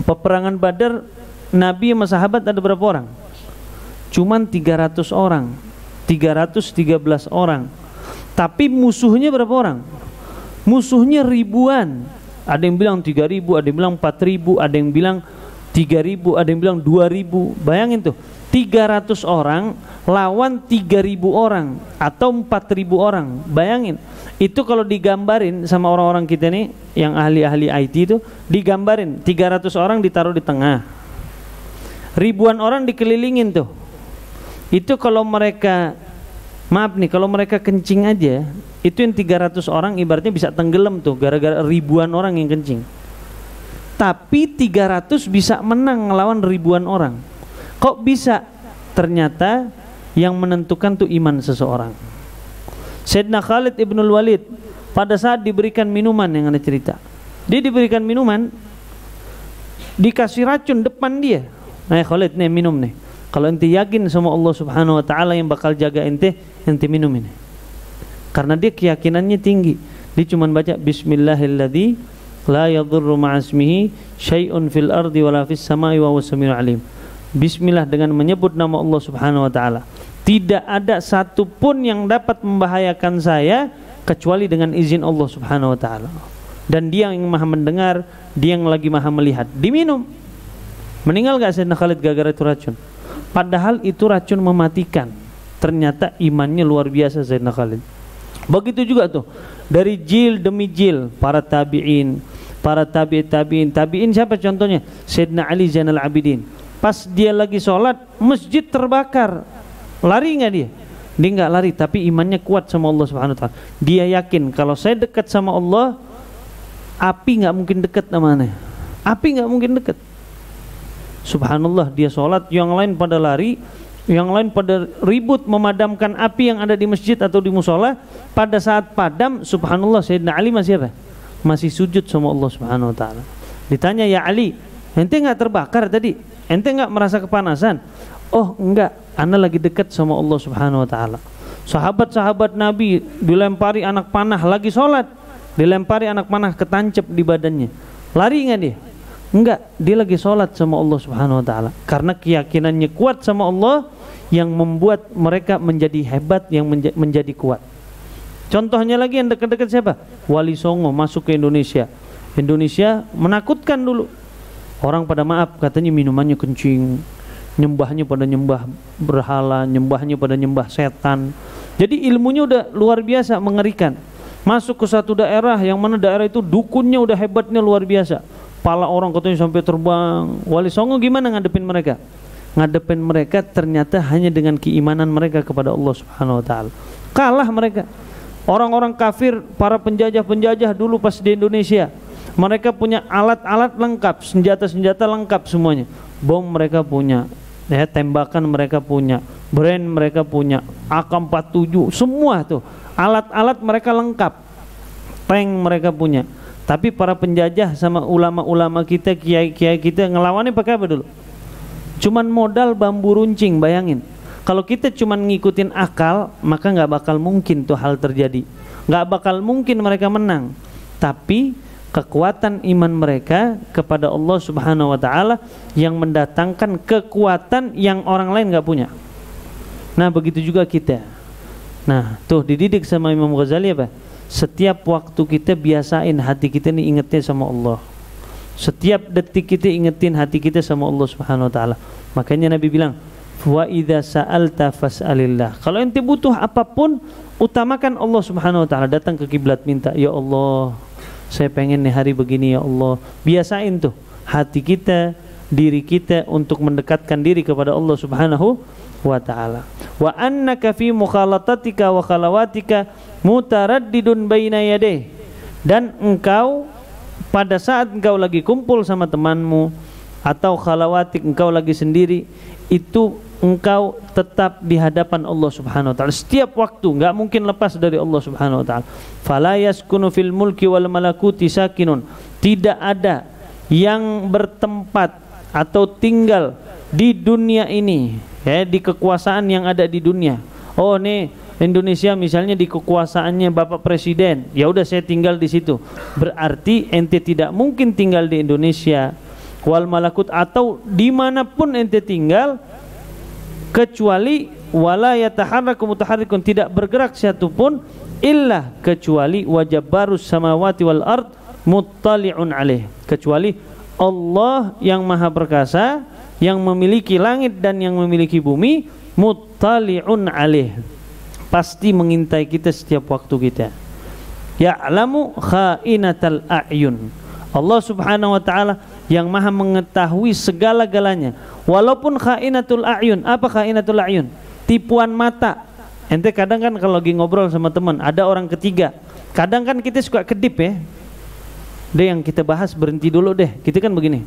Peperangan Badar, Nabi sama sahabat ada berapa orang? Cuman 300 orang, 313 orang. Tapi musuhnya berapa orang? Musuhnya ribuan. Ada yang bilang 3.000, ada yang bilang 4.000, ada yang bilang 3.000, ada yang bilang 2.000. Bayangin tuh, 300 orang lawan 3.000 orang atau 4.000 orang. Bayangin, itu kalau digambarin sama orang-orang kita nih yang ahli-ahli IT itu, digambarin 300 orang ditaruh di tengah, ribuan orang dikelilingin tuh. Itu kalau mereka, maaf nih, kalau mereka kencing aja, itu yang 300 orang ibaratnya bisa tenggelam tuh gara-gara ribuan orang yang kencing. Tapi 300 bisa menang ngelawan ribuan orang. Kok bisa? Ternyata yang menentukan tuh iman seseorang. Sayyidina Khalid ibnul Walid pada saat diberikan minuman, yang ada cerita, dia diberikan minuman, dikasih racun depan dia. Nah Khalid nih minum nih. Kalau ente yakin sama Allah Subhanahu wa taala yang bakal jaga ente minum ini. Karena dia keyakinannya tinggi. Dia cuma baca bismillahilladzi la yadhurru ma'asmihi syai'un fil ardi wala fis samai wa huwas samiul alim. Bismillah, dengan menyebut nama Allah Subhanahu wa taala. Tidak ada satu pun yang dapat membahayakan saya kecuali dengan izin Allah Subhanahu wa taala. Dan dia yang maha mendengar, dia yang lagi maha melihat. Diminum. Meninggal gak Sayyidina Khalid gara-gara itu racun? Padahal itu racun mematikan. Ternyata imannya luar biasa Sayyidina Khalid. Begitu juga tuh, dari jil demi jil, para tabi'in, para tabi'in siapa contohnya? Sayyidina Ali Zainal Abidin. Pas dia lagi sholat, masjid terbakar. Lari nggak dia? Dia nggak lari, tapi imannya kuat sama Allah Subhanahu wa taala. Dia yakin kalau saya dekat sama Allah, api nggak mungkin dekat namanya. Api nggak mungkin dekat. Subhanallah, dia sholat, yang lain pada lari, yang lain pada ribut memadamkan api yang ada di masjid atau di musola. Pada saat padam, subhanallah, Sayyidina Ali masih apa? Masih sujud sama Allah Subhanahu wa taala. Ditanya, ya Ali, ente nggak terbakar tadi? Ente nggak merasa kepanasan? Oh enggak, ana lagi dekat sama Allah Subhanahu wa taala. Sahabat-sahabat Nabi dilempari anak panah lagi sholat, dilempari anak panah ketancap di badannya. Lari nggak dia? Enggak, dia lagi sholat sama Allah Subhanahu wa taala. Karena keyakinannya kuat sama Allah yang membuat mereka menjadi hebat, yang menjadi kuat. Contohnya lagi yang dekat-dekat siapa? Wali Songo masuk ke Indonesia. Indonesia menakutkan dulu. Orang pada maaf, katanya minumannya kencing, nyembahnya pada nyembah berhala, nyembahnya pada nyembah setan. Jadi ilmunya udah luar biasa, mengerikan. Masuk ke satu daerah yang mana daerah itu dukunnya udah hebatnya luar biasa. Pala orang katanya sampai terbang. Wali Songo gimana ngadepin mereka? Ngadepin mereka ternyata hanya dengan keimanan mereka kepada Allah Subhanahu wa taala. Kalah mereka. Orang-orang kafir, para penjajah-penjajah dulu pas di Indonesia, mereka punya alat-alat lengkap, senjata-senjata lengkap semuanya. Bom mereka punya, ya, tembakan mereka punya, brand mereka punya, AK-47, semua tuh alat-alat mereka lengkap. Tank mereka punya. Tapi para penjajah sama ulama-ulama kita, kiai-kiai kita ngelawannya pakai apa dulu? Cuman modal bambu runcing, bayangin. Kalau kita cuman ngikutin akal, maka nggak bakal mungkin tuh hal terjadi. Nggak bakal mungkin mereka menang. Tapi kekuatan iman mereka kepada Allah Subhanahu wa taala yang mendatangkan kekuatan yang orang lain nggak punya. Nah, begitu juga kita. Nah, tuh dididik sama Imam Ghazali apa? Setiap waktu kita biasain hati kita nih ingetnya sama Allah. Setiap detik kita ingetin hati kita sama Allah Subhanahu wa taala. Makanya Nabi bilang, "Wa idza sa'alta fas'alillah." Kalau ente butuh apapun, utamakan Allah Subhanahu wa taala. Datang ke kiblat minta, "Ya Allah, saya pengen nih hari begini ya Allah." Biasain tuh hati kita, diri kita untuk mendekatkan diri kepada Allah Subhanahu wa ta'ala. Wa annaka fi mukhalatatika wa khalawatika mutaraddidun baina yadayh. Dan engkau pada saat engkau lagi kumpul sama temanmu atau khalawatik, engkau lagi sendiri, itu engkau tetap di hadapan Allah Subhanahu wa ta'ala setiap waktu, enggak mungkin lepas dari Allah Subhanahu wa ta'ala. Fala yaskunu fil mulki wal malakuti sakinun. Tidak ada yang bertempat atau tinggal di dunia ini, ya, di kekuasaan yang ada di dunia. Oh nih Indonesia misalnya di kekuasaannya Bapak Presiden, ya udah saya tinggal di situ. Berarti ente tidak mungkin tinggal di Indonesia wal malakut atau dimanapun ente tinggal, kecuali wala yataharraku mutaharrikun, tidak bergerak satupun illa kecuali wajabbarus samawati wal ard muttali'un alaih, kecuali Allah yang maha perkasa, yang memiliki langit dan yang memiliki bumi, muttali'un alaih, pasti mengintai kita setiap waktu kita. Ya'lamu kha'inatal a'yun. Allah Subhanahu wa ta'ala yang maha mengetahui segala-galanya. Walaupun kha'inatul a'yun. Apa kha'inatul a'yun? Tipuan mata. Ente kadang kan kalau lagi ngobrol sama teman, ada orang ketiga, kadang kan kita suka kedip ya. Deh yang kita bahas berhenti dulu deh. Kita kan begini.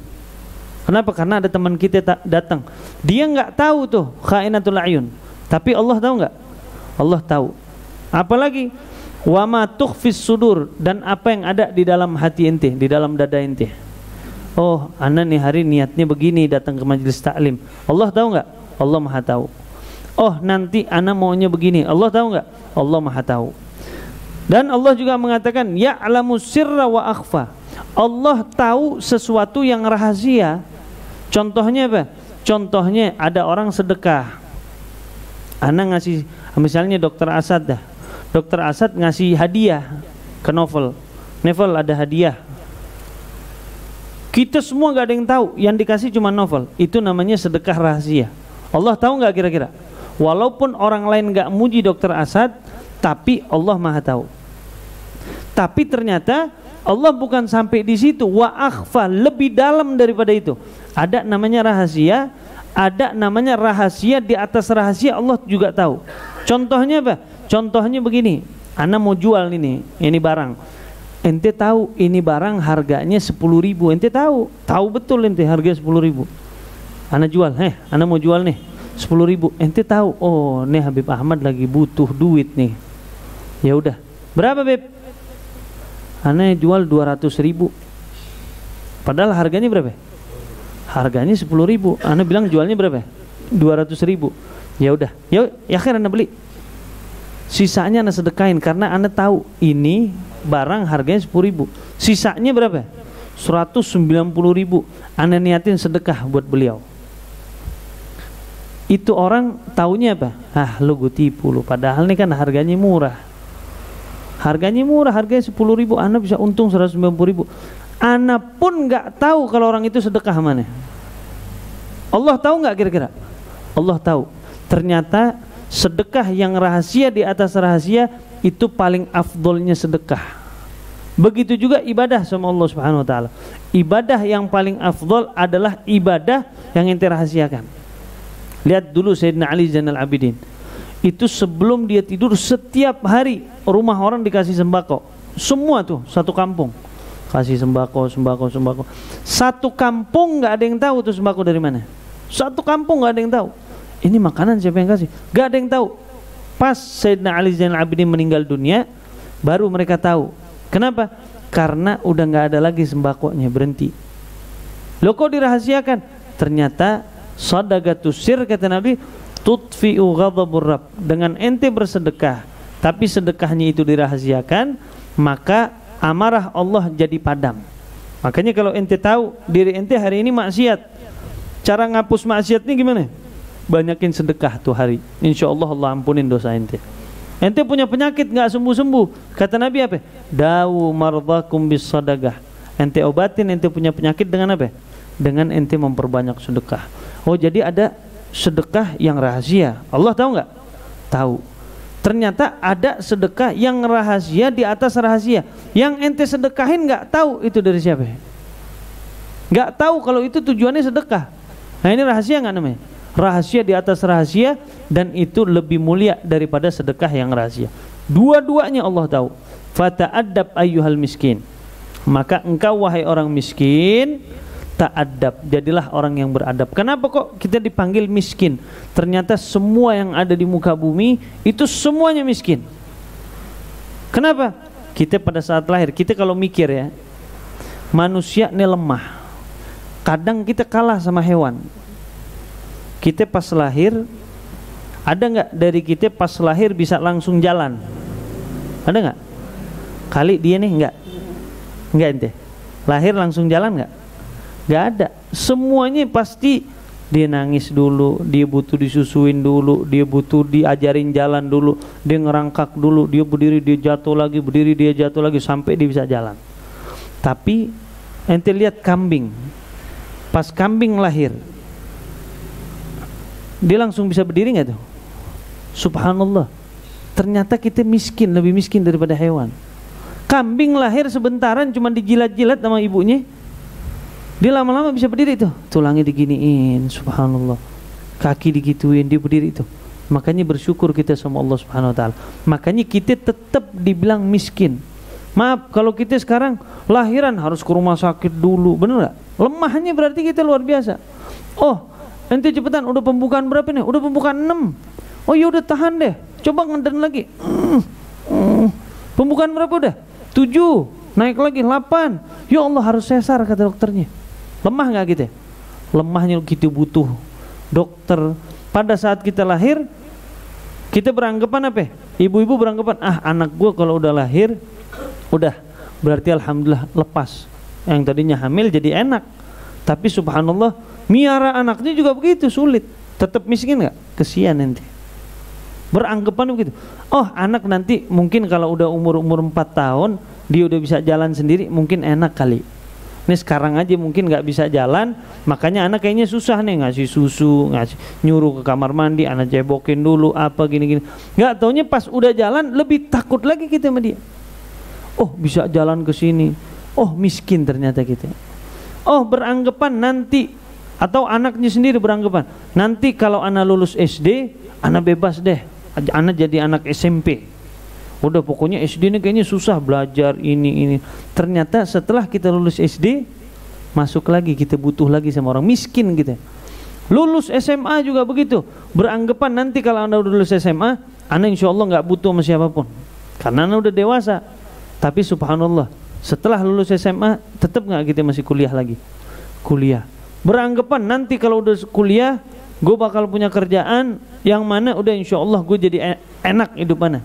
Kenapa? Karena ada teman kita datang. Dia nggak tahu tuh kha'inatul a'yun. Tapi Allah tahu nggak? Allah tahu. Apalagi wa ma tukhfis sudur, dan apa yang ada di dalam hati ente, di dalam dada ente. Oh, ana nih hari niatnya begini datang ke majelis taklim. Allah tahu nggak? Allah Maha tahu. Oh, nanti ana maunya begini. Allah tahu nggak? Allah Maha tahu. Dan Allah juga mengatakan ya'lamu sirra wa akhfa. Allah tahu sesuatu yang rahasia. Contohnya apa? Contohnya ada orang sedekah. Ana ngasih, misalnya Dokter Asad dah. Dokter Asad ngasih hadiah ke Novel. Novel ada hadiah. Kita semua gak ada yang tahu, yang dikasih cuma Novel. Itu namanya sedekah rahasia. Allah tahu gak kira-kira? Walaupun orang lain gak muji Dokter Asad, tapi Allah Maha tahu. Tapi ternyata Allah bukan sampai di situ. Wa akhfa, lebih dalam daripada itu. Ada namanya rahasia, ada namanya rahasia di atas rahasia, Allah juga tahu. Contohnya apa? Contohnya begini, ana mau jual ini barang. Ente tahu ini barang harganya 10.000, ente tahu betul ente harganya 10.000. Ana jual, ana mau jual nih 10.000. Ente tahu, oh nih Habib Ahmad lagi butuh duit nih. Ya udah, berapa Beb? Ana jual 200.000. Padahal harganya berapa? Harganya 10.000. Ana bilang jualnya berapa? 200.000. Ya udah, ya akhirnya ana beli. Sisanya ana sedekahin karena ana tahu ini barang harganya 10.000. Sisanya berapa? 190.000. Ana niatin sedekah buat beliau. Itu orang taunya apa? Ah, lu gue tipu lu. Padahal ini kan harganya murah. Harganya 10.000. Ana bisa untung 190.000. Ana pun nggak tahu kalau orang itu sedekah mana. Allah tahu nggak kira-kira? Allah tahu. Ternyata sedekah yang rahasia di atas rahasia itu paling afdolnya sedekah. Begitu juga ibadah sama Allah Subhanahu wa taala. Ibadah yang paling afdol adalah ibadah yang ente rahasiakan. Lihat dulu Sayyidina Ali Zainal Abidin. Itu sebelum dia tidur setiap hari rumah orang dikasih sembako. Semua tuh satu kampung kasih sembako. Satu kampung nggak ada yang tahu tuh sembako dari mana. Satu kampung nggak ada yang tahu. Ini makanan siapa yang kasih? Nggak ada yang tahu. Pas Sayyidina Ali Zainal Abidin meninggal dunia, baru mereka tahu. Kenapa? Karena udah nggak ada lagi sembakonya, berhenti. Loh kok dirahasiakan? Ternyata shadaqatus sir, kata Nabi, tutfi'u ghadabur rabb. Dengan ente bersedekah, tapi sedekahnya itu dirahasiakan, maka amarah Allah jadi padam. Makanya kalau ente tahu diri ente hari ini maksiat, cara ngapus maksiatnya gimana? Banyakin sedekah tuh hari, insya Allah Allah ampunin dosa ente. Ente punya penyakit nggak sembuh-sembuh, kata Nabi apa? Dawu mardhakum bis sadaqah. Ente obatin ente punya penyakit dengan apa? Dengan ente memperbanyak sedekah. Oh, jadi ada sedekah yang rahasia. Allah tahu nggak? Tahu. Ternyata ada sedekah yang rahasia di atas rahasia. Yang ente sedekahin nggak tahu itu dari siapa? Nggak tahu kalau itu tujuannya sedekah. Nah, ini rahasia nggak namanya? Rahasia di atas rahasia, dan itu lebih mulia daripada sedekah yang rahasia. Dua-duanya Allah tahu. Fata'addab ayyuhal miskin. Maka engkau wahai orang miskin, ta'addab, jadilah orang yang beradab. Kenapa kok kita dipanggil miskin? Ternyata semua yang ada di muka bumi itu semuanya miskin. Kenapa? Kita pada saat lahir, kita kalau mikir ya, manusia ini lemah. Kadang kita kalah sama hewan. Kita pas lahir, ada nggak dari kita pas lahir bisa langsung jalan? Ada nggak? Kali dia nih nggak ente. Lahir langsung jalan nggak? Nggak ada. Semuanya pasti dia nangis dulu, dia butuh disusuin dulu, dia butuh diajarin jalan dulu, dia ngerangkak dulu, dia berdiri, dia jatuh lagi, berdiri, dia jatuh lagi sampai dia bisa jalan. Tapi ente lihat kambing, pas kambing lahir, dia langsung bisa berdiri nggak tuh? Subhanallah. Ternyata kita miskin, lebih miskin daripada hewan. Kambing lahir sebentaran cuma dijilat-jilat sama ibunya, dia lama-lama bisa berdiri tuh. Tulangnya diginiin, subhanallah. Kaki digituin, dia berdiri tuh. Makanya bersyukur kita sama Allah Subhanahu wa taala. Makanya kita tetap dibilang miskin. Maaf kalau kita sekarang lahiran harus ke rumah sakit dulu, bener nggak? Lemahnya berarti kita luar biasa. Oh, ente cepetan, udah pembukaan berapa nih? Udah pembukaan 6. Oh ya udah tahan deh, coba ngeden lagi. Pembukaan berapa udah? 7, naik lagi 8. Ya Allah harus sesar kata dokternya. Lemah nggak kita? Lemahnya kita butuh dokter. Pada saat kita lahir, kita beranggapan apa? Ibu-ibu beranggapan, anak gue kalau udah lahir, udah berarti alhamdulillah lepas. Yang tadinya hamil jadi enak. Tapi subhanallah, miara anaknya juga begitu sulit. Tetap miskin nggak? Kesian nanti. Beranggapan begitu. Oh, anak nanti mungkin kalau udah umur 4 tahun, dia udah bisa jalan sendiri, mungkin enak kali. Ini sekarang aja mungkin nggak bisa jalan, makanya anak kayaknya susah nih ngasih susu, nyuruh ke kamar mandi, anak cebokin dulu apa gini-gini. Nggak taunya pas udah jalan lebih takut lagi kita sama dia. Oh, bisa jalan ke sini. Oh, miskin ternyata kita. Oh, beranggapan nanti, atau anaknya sendiri beranggapan nanti kalau anak lulus SD, anak bebas deh, anak jadi anak SMP. Udah pokoknya SD ini kayaknya susah belajar ini. Ternyata setelah kita lulus SD, masuk lagi, kita butuh lagi sama orang miskin kita. Lulus SMA juga begitu. Beranggapan nanti kalau anda udah lulus SMA, anda insya Allah nggak butuh sama siapapun, karena anda udah dewasa. Tapi subhanallah, setelah lulus SMA tetap nggak kita masih kuliah lagi. Kuliah. Beranggapan nanti kalau udah kuliah, gue bakal punya kerjaan yang mana udah insya Allah gue jadi enak hidupannya.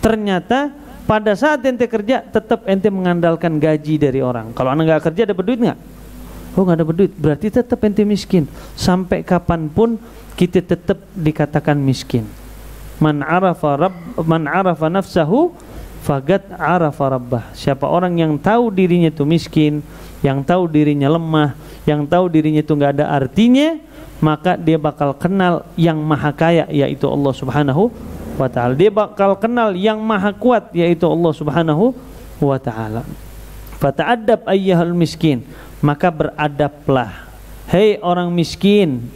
Ternyata pada saat ente kerja tetap ente mengandalkan gaji dari orang. Kalau anda nggak kerja dapat duit nggak? Oh, nggak dapat duit, berarti tetap ente miskin. Sampai kapanpun kita tetap dikatakan miskin. Man arafa nafsahu fagat arafa rabbah. Siapa orang yang tahu dirinya itu miskin, yang tahu dirinya lemah, yang tahu dirinya itu nggak ada artinya, maka dia bakal kenal yang maha kaya, yaitu Allah Subhanahu wa ta'ala. Dia bakal kenal yang maha kuat, yaitu Allah Subhanahu wa ta'ala. Fata'addab ayyahal miskin, maka beradablah hei orang miskin,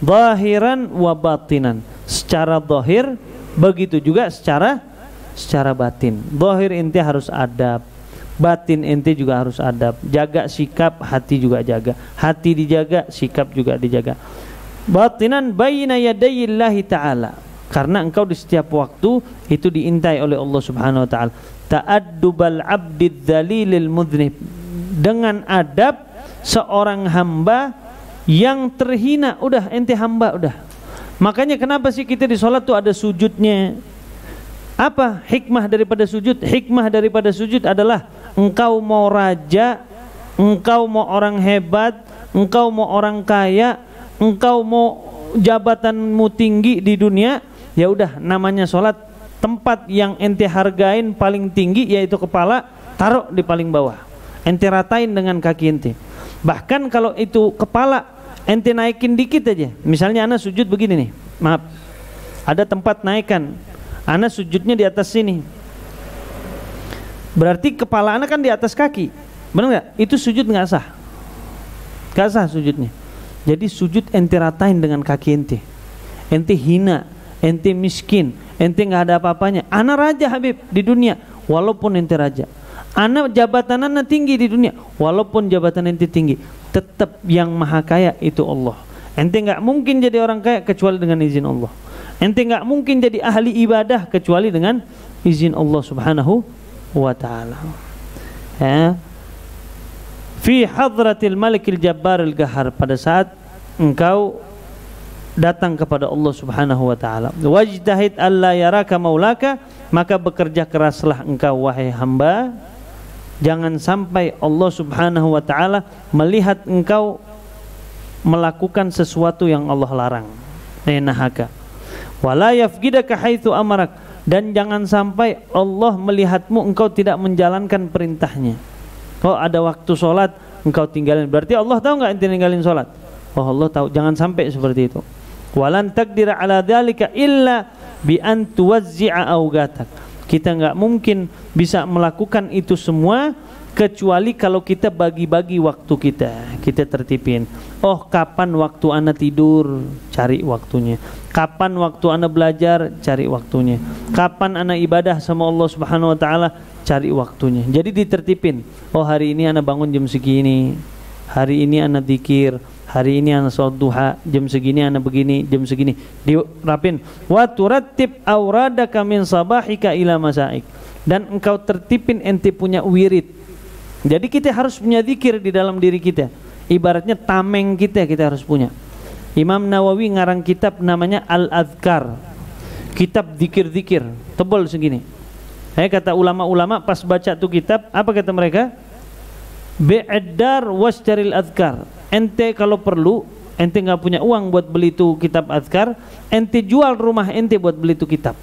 zahiran wa batinan, secara zahir begitu juga secara batin. Zahir ente harus adab, batin ente juga harus adab. Jaga sikap, hati juga jaga. Hati dijaga, sikap juga dijaga. Batinan baina yadayillahi ta'ala, karena engkau di setiap waktu itu diintai oleh Allah Subhanahu wa ta'ala. Ta'addubal abdid dzalilil mudhnib, dengan adab seorang hamba yang terhina. Udah ente hamba udah. Makanya kenapa sih kita di sholat tuh ada sujudnya? Apa hikmah daripada sujud? Hikmah daripada sujud adalah engkau mau raja, engkau mau orang hebat, engkau mau orang kaya, engkau mau jabatanmu tinggi di dunia, ya udah namanya sholat, tempat yang ente hargain paling tinggi yaitu kepala, taruh di paling bawah, ente ratain dengan kaki ente. Bahkan kalau itu kepala ente naikin dikit aja, misalnya anak sujud begini nih, maaf, ada tempat naikan, anak sujudnya di atas sini, berarti kepala anak kan di atas kaki, benar nggak? Itu sujud nggak sah, nggak sah sujudnya. Jadi sujud ente ratain dengan kaki ente. Ente hina, ente miskin, ente nggak ada apa-apanya. Ana raja Habib di dunia, walaupun ente raja. Ana jabatan ana tinggi di dunia, walaupun jabatan ente tinggi, tetap yang maha kaya itu Allah. Ente nggak mungkin jadi orang kaya kecuali dengan izin Allah. Ente nggak mungkin jadi ahli ibadah kecuali dengan izin Allah Subhanahu wa ta'ala. Fi hadratil malikil jabbaril gahar, pada saat engkau datang kepada Allah Subhanahu wa ta'ala. Wajtahid alla yaraka maulaka, maka bekerja keraslah engkau wahai hamba, jangan sampai Allah Subhanahu wa ta'ala melihat engkau melakukan sesuatu yang Allah larang. Nahaka wala yafgidaka haitsu amarak, dan jangan sampai Allah melihatmu engkau tidak menjalankan perintahnya. Oh, ada waktu sholat engkau tinggalin, berarti Allah tahu nggak ente ninggalin sholat? Oh, Allah tahu. Jangan sampai seperti itu. Walan taqdira ala dzalika illa bi an tuwazzi'a awgatak. Kita nggak mungkin bisa melakukan itu semua kecuali kalau kita bagi-bagi waktu kita tertipin. Oh, kapan waktu ana tidur, cari waktunya. Kapan waktu ana belajar, cari waktunya. Kapan ana ibadah sama Allah Subhanahu wa ta'ala, cari waktunya. Jadi ditertipin. Oh, hari ini ana bangun jam segini, hari ini ana dzikir, hari ini ana sholat duha, jam segini ana begini, jam segini, dirapin. Wa turattib auradaka min sabahika ila masaik, dan engkau tertipin ente punya wirid. Jadi kita harus punya zikir di dalam diri kita. Ibaratnya tameng kita harus punya. Imam Nawawi ngarang kitab namanya Al-Adhkar, kitab zikir-zikir, tebal segini. Kata ulama-ulama pas baca tuh kitab, apa kata mereka? Bi'addar wasjaril adhkar. Ente kalau perlu, ente nggak punya uang buat beli itu kitab adhkar, ente jual rumah ente buat beli itu kitab.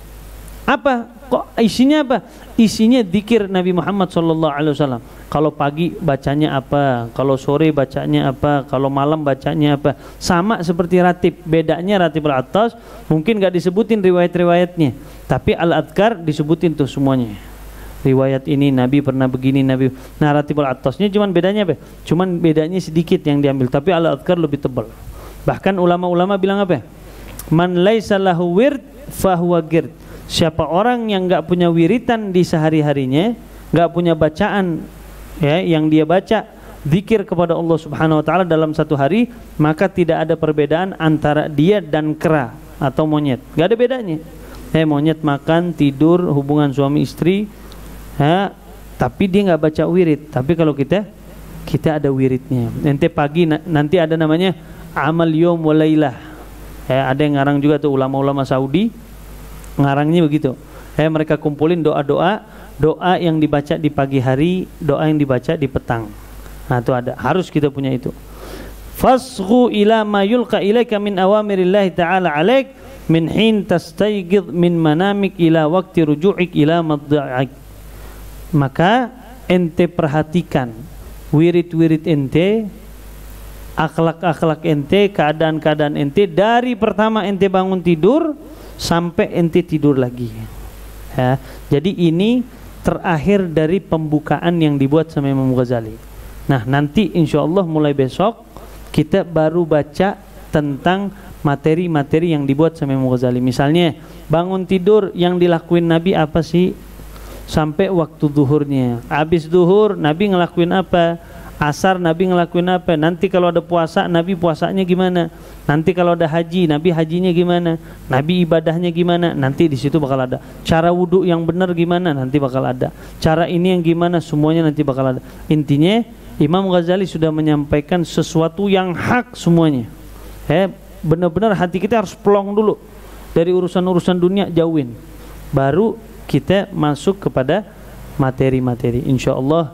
Apa? Kok isinya apa? Isinya zikir Nabi Muhammad SAW. Kalau pagi bacanya apa, kalau sore bacanya apa, kalau malam bacanya apa. Sama seperti ratib. Bedanya ratib al-attas mungkin gak disebutin riwayat-riwayatnya, tapi al-adhkar disebutin tuh semuanya. Riwayat ini Nabi pernah begini, Nabi. Nah, ratib al-attasnya cuman bedanya apa? Cuman bedanya sedikit yang diambil, tapi al-adhkar lebih tebal. Bahkan ulama-ulama bilang apa? Man laisa lahu wird fahuwa gird. Siapa orang yang nggak punya wiritan di sehari-harinya, nggak punya bacaan ya yang dia baca zikir kepada Allah Subhanahu wa taala dalam satu hari, maka tidak ada perbedaan antara dia dan kera atau monyet. Nggak ada bedanya. Monyet makan, tidur, hubungan suami istri, tapi dia nggak baca wirid. Tapi kalau kita ada wiridnya. Nanti pagi nanti ada namanya amal yom walailah. Ada yang ngarang juga tuh ulama-ulama Saudi. Ngarangnya begitu. Mereka kumpulin doa yang dibaca di pagi hari, doa yang dibaca di petang. Nah, itu ada. Harus kita punya itu. Fasghu ila ma yulqa ilaika min awamirillahi ta'ala 'alaik min hin tastaygid min manamik ila waqti ruju'ik ila madja'ik. Maka ente perhatikan wirid-wirid ente, akhlak-akhlak ente, keadaan-keadaan ente dari pertama ente bangun tidur sampai ente tidur lagi. Jadi ini terakhir dari pembukaan yang dibuat sama Imam Ghazali. Nah, nanti insya Allah mulai besok kita baru baca tentang materi-materi yang dibuat sama Imam Ghazali. Misalnya bangun tidur yang dilakuin Nabi apa sih sampai waktu zuhurnya. Habis zuhur Nabi ngelakuin apa? Asar Nabi ngelakuin apa? Nanti kalau ada puasa Nabi puasanya gimana? Nanti kalau ada haji Nabi hajinya gimana? Nabi ibadahnya gimana? Nanti di situ bakal ada. Cara wudhu yang benar gimana? Nanti bakal ada. Cara ini yang gimana? Semuanya nanti bakal ada. Intinya Imam Ghazali sudah menyampaikan sesuatu yang hak semuanya. Benar-benar hati kita harus plong dulu dari urusan-urusan dunia, jauhin. Baru kita masuk kepada materi-materi. Insya Allah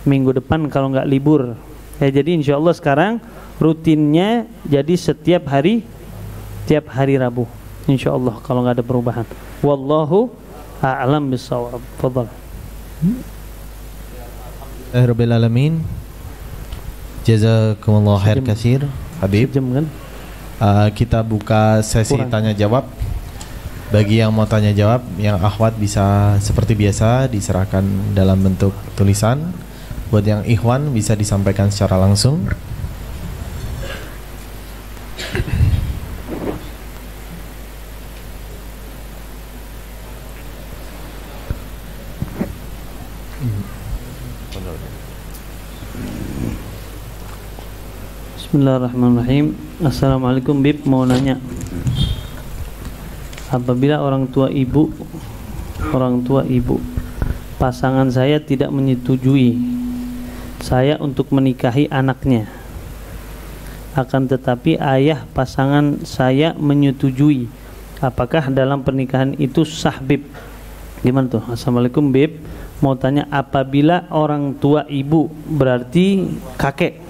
minggu depan kalau nggak libur. Jadi insya Allah sekarang rutinnya jadi setiap hari Rabu. Insya Allah kalau nggak ada perubahan. Wallahu a'lam bishawab. Fadhal. Rabbil alamin. Jazakumullah khair katsir, Habib. Sejam kan? Kita buka sesi tanya jawab. Bagi yang mau tanya jawab, yang akhwat bisa seperti biasa diserahkan dalam bentuk tulisan. Buat yang ikhwan bisa disampaikan secara langsung. Bismillahirrahmanirrahim. Assalamualaikum Bib, mau nanya, apabila orang tua ibu pasangan saya tidak menyetujui saya untuk menikahi anaknya, akan tetapi ayah pasangan saya menyetujui, apakah dalam pernikahan itu sah Bib? Gimana tuh? Assalamualaikum Bib, mau tanya, apabila orang tua ibu berarti kakek?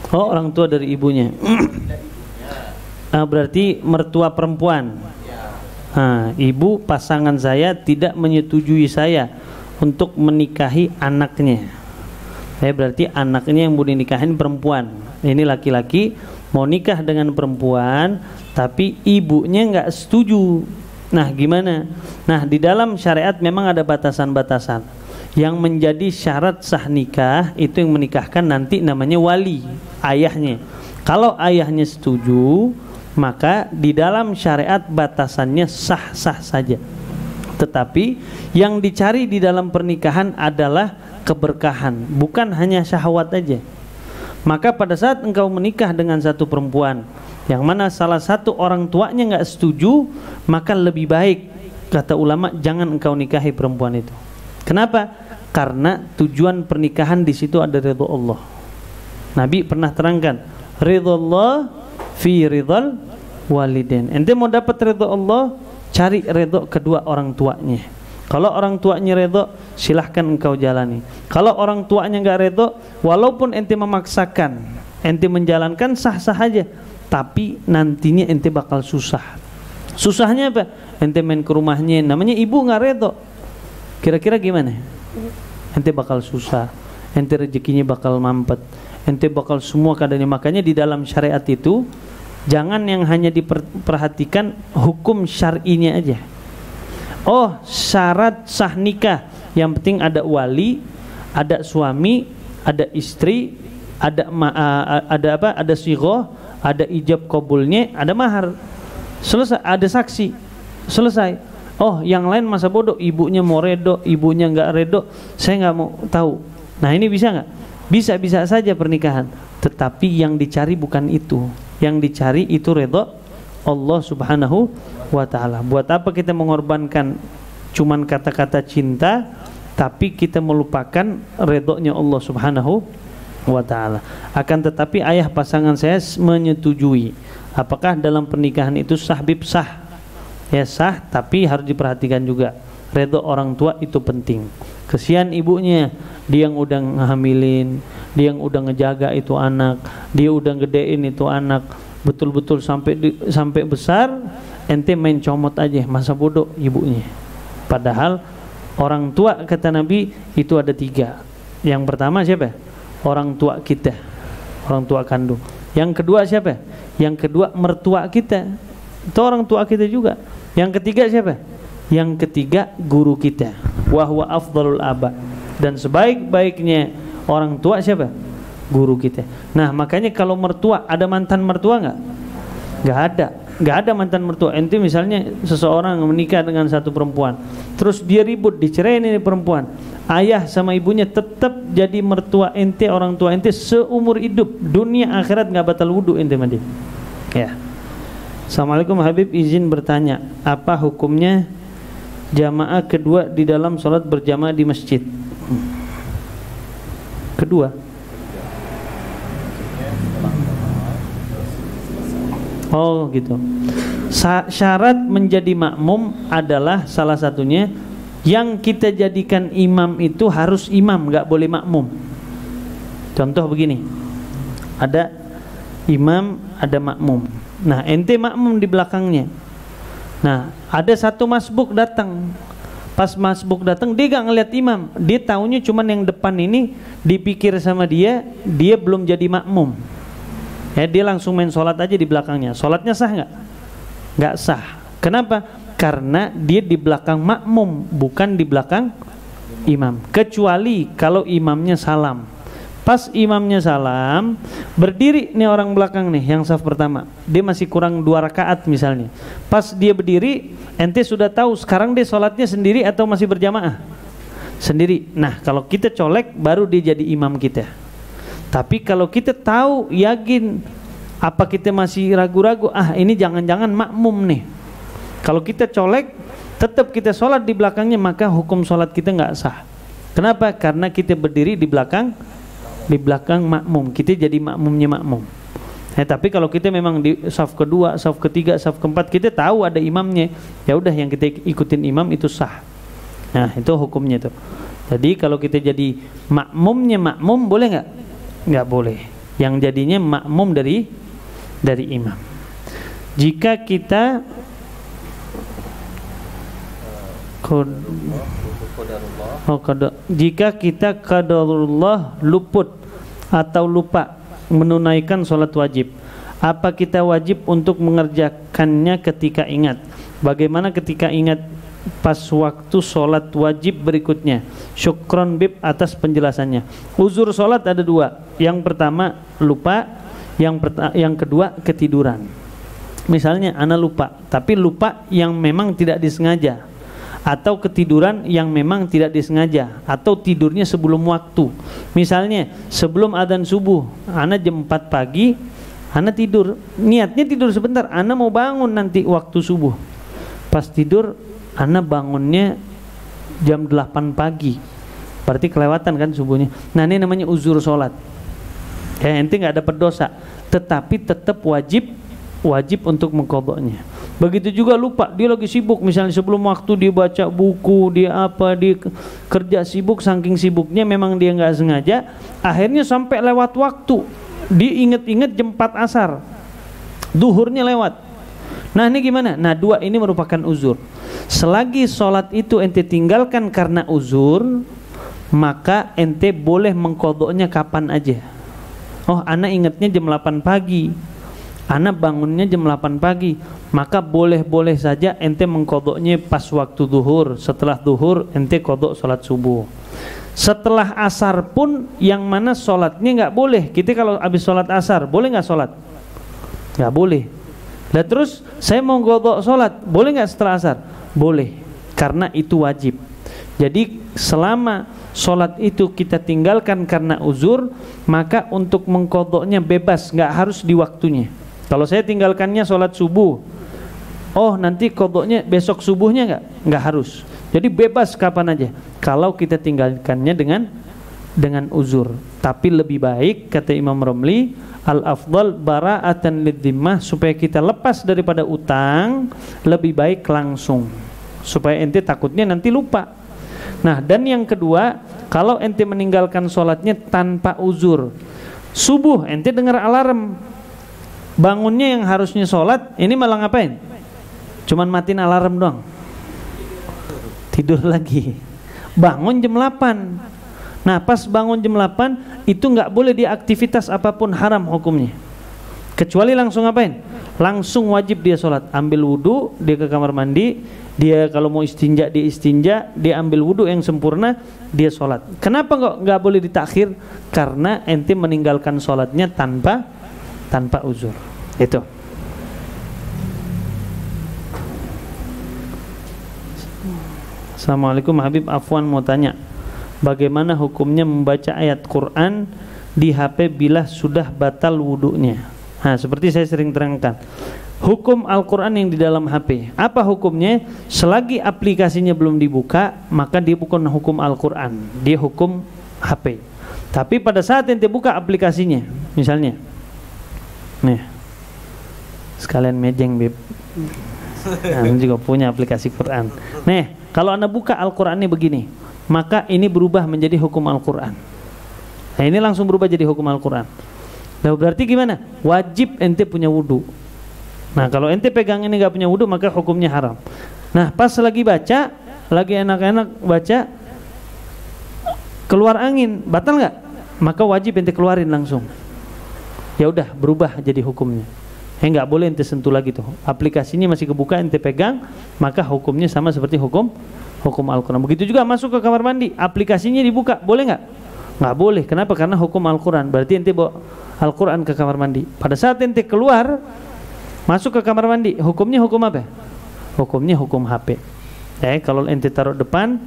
Oh, orang tua dari ibunya. Berarti mertua perempuan. Ibu pasangan saya tidak menyetujui saya untuk menikahi anaknya. Berarti anaknya yang mau dinikahin perempuan. Ini laki-laki mau nikah dengan perempuan, tapi ibunya nggak setuju. Nah, gimana? Nah, di dalam syariat memang ada batasan-batasan. Yang menjadi syarat sah nikah itu yang menikahkan nanti namanya wali, ayahnya. Kalau ayahnya setuju, maka di dalam syariat batasannya sah-sah saja. Tetapi yang dicari di dalam pernikahan adalah keberkahan, bukan hanya syahwat aja. Maka pada saat engkau menikah dengan satu perempuan yang mana salah satu orang tuanya nggak setuju, maka lebih baik, kata ulama, jangan engkau nikahi perempuan itu. Kenapa? Karena tujuan pernikahan di situ ada ridho Allah. Nabi pernah terangkan, ridho Allah fi ridhal walidain. Ente mau dapat ridho Allah, cari ridho kedua orang tuanya. Kalau orang tuanya ridho, silahkan engkau jalani. Kalau orang tuanya nggak ridho, walaupun ente memaksakan, ente menjalankan sah-sah aja, tapi nantinya ente bakal susah. Susahnya apa? Ente main ke rumahnya, namanya ibu nggak ridho, kira-kira gimana? Ente bakal susah, ente rezekinya bakal mampet, ente bakal semua keadaannya. Makanya di dalam syariat itu jangan yang hanya diperhatikan hukum syar'inya aja. Oh, syarat sah nikah, yang penting ada wali, ada suami, ada istri, ada apa? Ada sighoh, ada ijab kabulnya, ada mahar. Selesai, ada saksi. Selesai. Oh, yang lain masa bodoh, ibunya mau redo, ibunya nggak redo, saya nggak mau tahu. Nah, ini bisa nggak? Bisa saja pernikahan, tetapi yang dicari bukan itu. Yang dicari itu redho Allah Subhanahu wa ta'ala. Buat apa kita mengorbankan cuman kata-kata cinta, tapi kita melupakan redhonya Allah Subhanahu wa ta'ala. Akan tetapi ayah pasangan saya menyetujui. Apakah dalam pernikahan itu sah bib sah? Ya sah, tapi harus diperhatikan juga redho orang tua itu penting. Kesian ibunya, dia yang udah ngehamilin, dia yang udah ngejaga itu anak, dia udah gedein itu anak, betul-betul sampai besar, ente main comot aja, masa bodoh ibunya. Padahal orang tua kata Nabi itu ada 3. Yang pertama siapa? Orang tua kita, orang tua kandung. Yang kedua siapa? Yang kedua mertua kita, itu orang tua kita juga. Yang ketiga siapa? Yang ketiga guru kita. Wa huwa afdhalul aba. Dan sebaik-baiknya orang tua siapa? Guru kita. Nah, makanya kalau mertua, ada mantan mertua nggak? Nggak ada mantan mertua. Ente misalnya seseorang menikah dengan satu perempuan, terus dia ribut, diceraiin ini perempuan, ayah sama ibunya tetap jadi mertua ente, orang tua ente seumur hidup, dunia akhirat nggak batal wudu ente mandi. Ya. Assalamualaikum Habib, izin bertanya, apa hukumnya jamaah kedua di dalam sholat berjamaah di masjid? Kedua. Oh gitu. Syarat menjadi makmum adalah salah satunya yang kita jadikan imam itu harus imam, nggak boleh makmum. Contoh begini, ada imam, ada makmum. Nah, ente makmum di belakangnya. Nah, ada satu masbuk datang. Pas masbuk datang, dia gak ngeliat imam. Dia taunya cuman yang depan ini, dipikir sama dia belum jadi makmum. Ya, dia langsung main sholat aja di belakangnya. Sholatnya sah nggak? Nggak sah. Kenapa? Karena dia di belakang makmum, bukan di belakang imam. Kecuali kalau imamnya salam. Pas imamnya salam, berdiri nih orang belakang nih, yang saf pertama, dia masih kurang 2 rakaat misalnya. Pas dia berdiri, ente sudah tahu sekarang dia sholatnya sendiri atau masih berjamaah? Sendiri. Nah, kalau kita colek, baru dia jadi imam kita. Tapi kalau kita tahu, yakin, apa kita masih ragu-ragu, ini jangan-jangan makmum nih. Kalau kita colek, tetap kita sholat di belakangnya, maka hukum sholat kita nggak sah. Kenapa? Karena kita berdiri di belakang makmum, kita jadi makmumnya makmum. Tapi kalau kita memang di saf kedua, saf ketiga, saf keempat, kita tahu ada imamnya, ya udah yang kita ikutin imam itu sah. Nah, itu hukumnya tuh. Jadi kalau kita jadi makmumnya makmum, boleh nggak? Nggak boleh. Yang jadinya makmum dari imam. Jika kita jika kita qadarullah luput atau lupa menunaikan sholat wajib, apa kita wajib untuk mengerjakannya ketika ingat? Bagaimana ketika ingat pas waktu sholat wajib berikutnya? Syukron bib atas penjelasannya. Uzur sholat ada 2. Yang pertama lupa, yang kedua ketiduran. Misalnya ana lupa, tapi lupa yang memang tidak disengaja, atau ketiduran yang memang tidak disengaja, atau tidurnya sebelum waktu. Misalnya sebelum adzan subuh, ana jam 4 pagi, ana tidur, niatnya tidur sebentar, ana mau bangun nanti waktu subuh. Pas tidur, ana bangunnya jam 8 pagi. berarti kelewatan kan subuhnya. Nah ini namanya uzur sholat. Ya, ente nggak dapat dosa, tetapi tetap wajib untuk mengqadha'nya. Begitu juga lupa, dia lagi sibuk, misalnya sebelum waktu dia baca buku, dia kerja sibuk, saking sibuknya memang dia nggak sengaja, akhirnya sampai lewat waktu, diinget-inget jam 4 asar, duhurnya lewat. Nah ini gimana? Nah dua ini merupakan uzur. Selagi sholat itu ente tinggalkan karena uzur, maka ente boleh mengqadha'nya kapan aja. Oh ana ingetnya jam 8 pagi, ana bangunnya jam 8 pagi, maka boleh-boleh saja ente mengqadha'nya pas waktu duhur. Setelah duhur ente qadha' sholat subuh. Setelah asar pun yang mana sholatnya nggak boleh. Kita kalau habis sholat asar boleh nggak sholat? Nggak boleh. Nah terus saya mau qadha' sholat, boleh nggak setelah asar? Boleh, karena itu wajib. Jadi selama sholat itu kita tinggalkan karena uzur, maka untuk mengqadha'nya bebas, nggak harus di waktunya. Kalau saya tinggalkannya sholat subuh, oh nanti qadha'nya besok subuhnya nggak harus. Jadi bebas kapan aja. Kalau kita tinggalkannya dengan uzur. Tapi lebih baik kata Imam Romli, al-afdal bara'atan lidhimmah, supaya kita lepas daripada utang, lebih baik langsung, supaya ente takutnya nanti lupa. Nah dan yang kedua, kalau ente meninggalkan sholatnya tanpa uzur, subuh ente dengar alarm, bangunnya yang harusnya sholat, ini malah ngapain? Cuman matiin alarm doang, tidur lagi, bangun jam 8. Nah pas bangun jam 8 itu nggak boleh dia aktivitas apapun, haram hukumnya. Kecuali langsung ngapain? Langsung wajib dia sholat, ambil wudhu, dia ke kamar mandi, dia kalau mau istinja dia istinja, dia ambil wudhu yang sempurna, dia sholat. Kenapa nggak boleh ditakhir? Karena ente meninggalkan sholatnya tanpa uzur. Itu. Assalamualaikum Habib, afwan mau tanya, bagaimana hukumnya membaca ayat Quran di HP bila sudah batal wudunya? Nah, seperti saya sering terangkan, hukum Al-Quran yang di dalam HP, apa hukumnya? Selagi aplikasinya belum dibuka, maka dia bukan hukum Al-Quran, dia hukum HP. Tapi pada saat ente buka aplikasinya, misalnya nih, sekalian mejeng Bib, nah, ini juga punya aplikasi Quran. Nih, kalau anda buka Al-Qurannya begini, maka ini berubah menjadi hukum Al-Quran. Nah ini langsung berubah jadi hukum Al-Quran. Nah berarti gimana? Wajib ente punya wudhu. Nah kalau ente pegang ini gak punya wudhu, maka hukumnya haram. Nah pas lagi baca, lagi enak-enak baca, keluar angin, batal gak? Maka wajib ente keluarin langsung. Ya udah berubah jadi hukumnya. Nggak boleh ente sentuh lagi tuh. Aplikasinya masih kebuka, ente pegang, maka hukumnya sama seperti hukum Al-Quran. Begitu juga masuk ke kamar mandi, aplikasinya dibuka, boleh nggak? Nggak boleh. Kenapa? Karena hukum Al-Quran. Berarti ente bawa Al-Quran ke kamar mandi. Pada saat ente keluar, masuk ke kamar mandi, hukumnya hukum apa? Hukumnya hukum HP. Kalau ente taruh depan,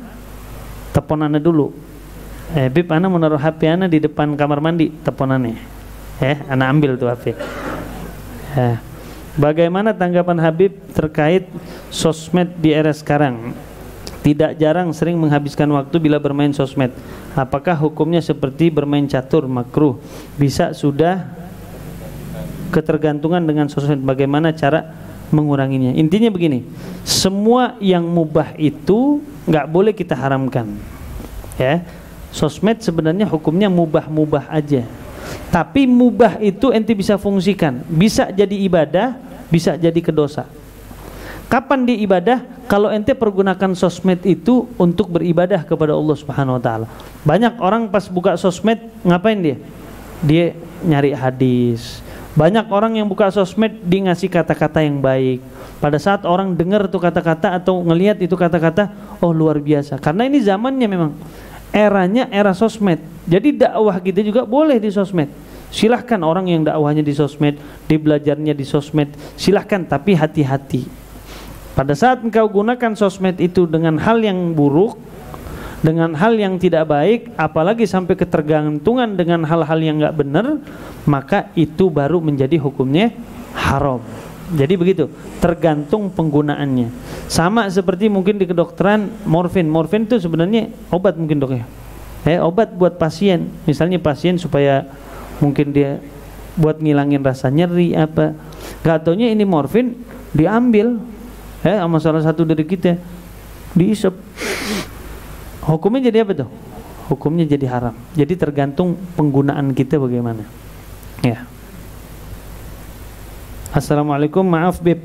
telepon anda dulu. Bib, anda mau naruh HP anda di depan kamar mandi, teleponannya. Anda ambil tuh HP. Bagaimana tanggapan Habib terkait sosmed di era sekarang? Tidak jarang sering menghabiskan waktu bila bermain sosmed. Apakah hukumnya seperti bermain catur, makruh? Bisa sudah ketergantungan dengan sosmed, bagaimana cara menguranginya? Intinya begini, semua yang mubah itu nggak boleh kita haramkan. Sosmed sebenarnya hukumnya mubah-mubah aja. Tapi mubah itu ente bisa fungsikan, bisa jadi ibadah, bisa jadi kedosa. Kapan dia ibadah? Kalau ente pergunakan sosmed itu untuk beribadah kepada Allah Subhanahu wa taala. Banyak orang pas buka sosmed ngapain dia? Dia nyari hadis. Banyak orang yang buka sosmed dia ngasih kata-kata yang baik. Pada saat orang dengar tuh kata-kata atau ngelihat itu kata-kata, oh luar biasa. Karena ini zamannya memang eranya era sosmed. Jadi dakwah kita juga boleh di sosmed. Silahkan orang yang dakwahnya di sosmed, dia belajarnya di sosmed, silahkan, tapi hati-hati. Pada saat engkau gunakan sosmed itu dengan hal yang buruk, dengan hal yang tidak baik, apalagi sampai ketergantungan dengan hal-hal yang enggak benar, maka itu baru menjadi hukumnya haram. Jadi begitu, tergantung penggunaannya. Sama seperti mungkin di kedokteran morfin. Morfin itu sebenarnya obat mungkin dok ya. Obat buat pasien, misalnya pasien supaya mungkin dia buat ngilangin rasa nyeri apa, gak taunya ini morfin diambil sama salah satu dari kita, diisep. Hukumnya jadi apa tuh? Hukumnya jadi haram. Jadi tergantung penggunaan kita bagaimana. Ya. Assalamualaikum, maaf Beb.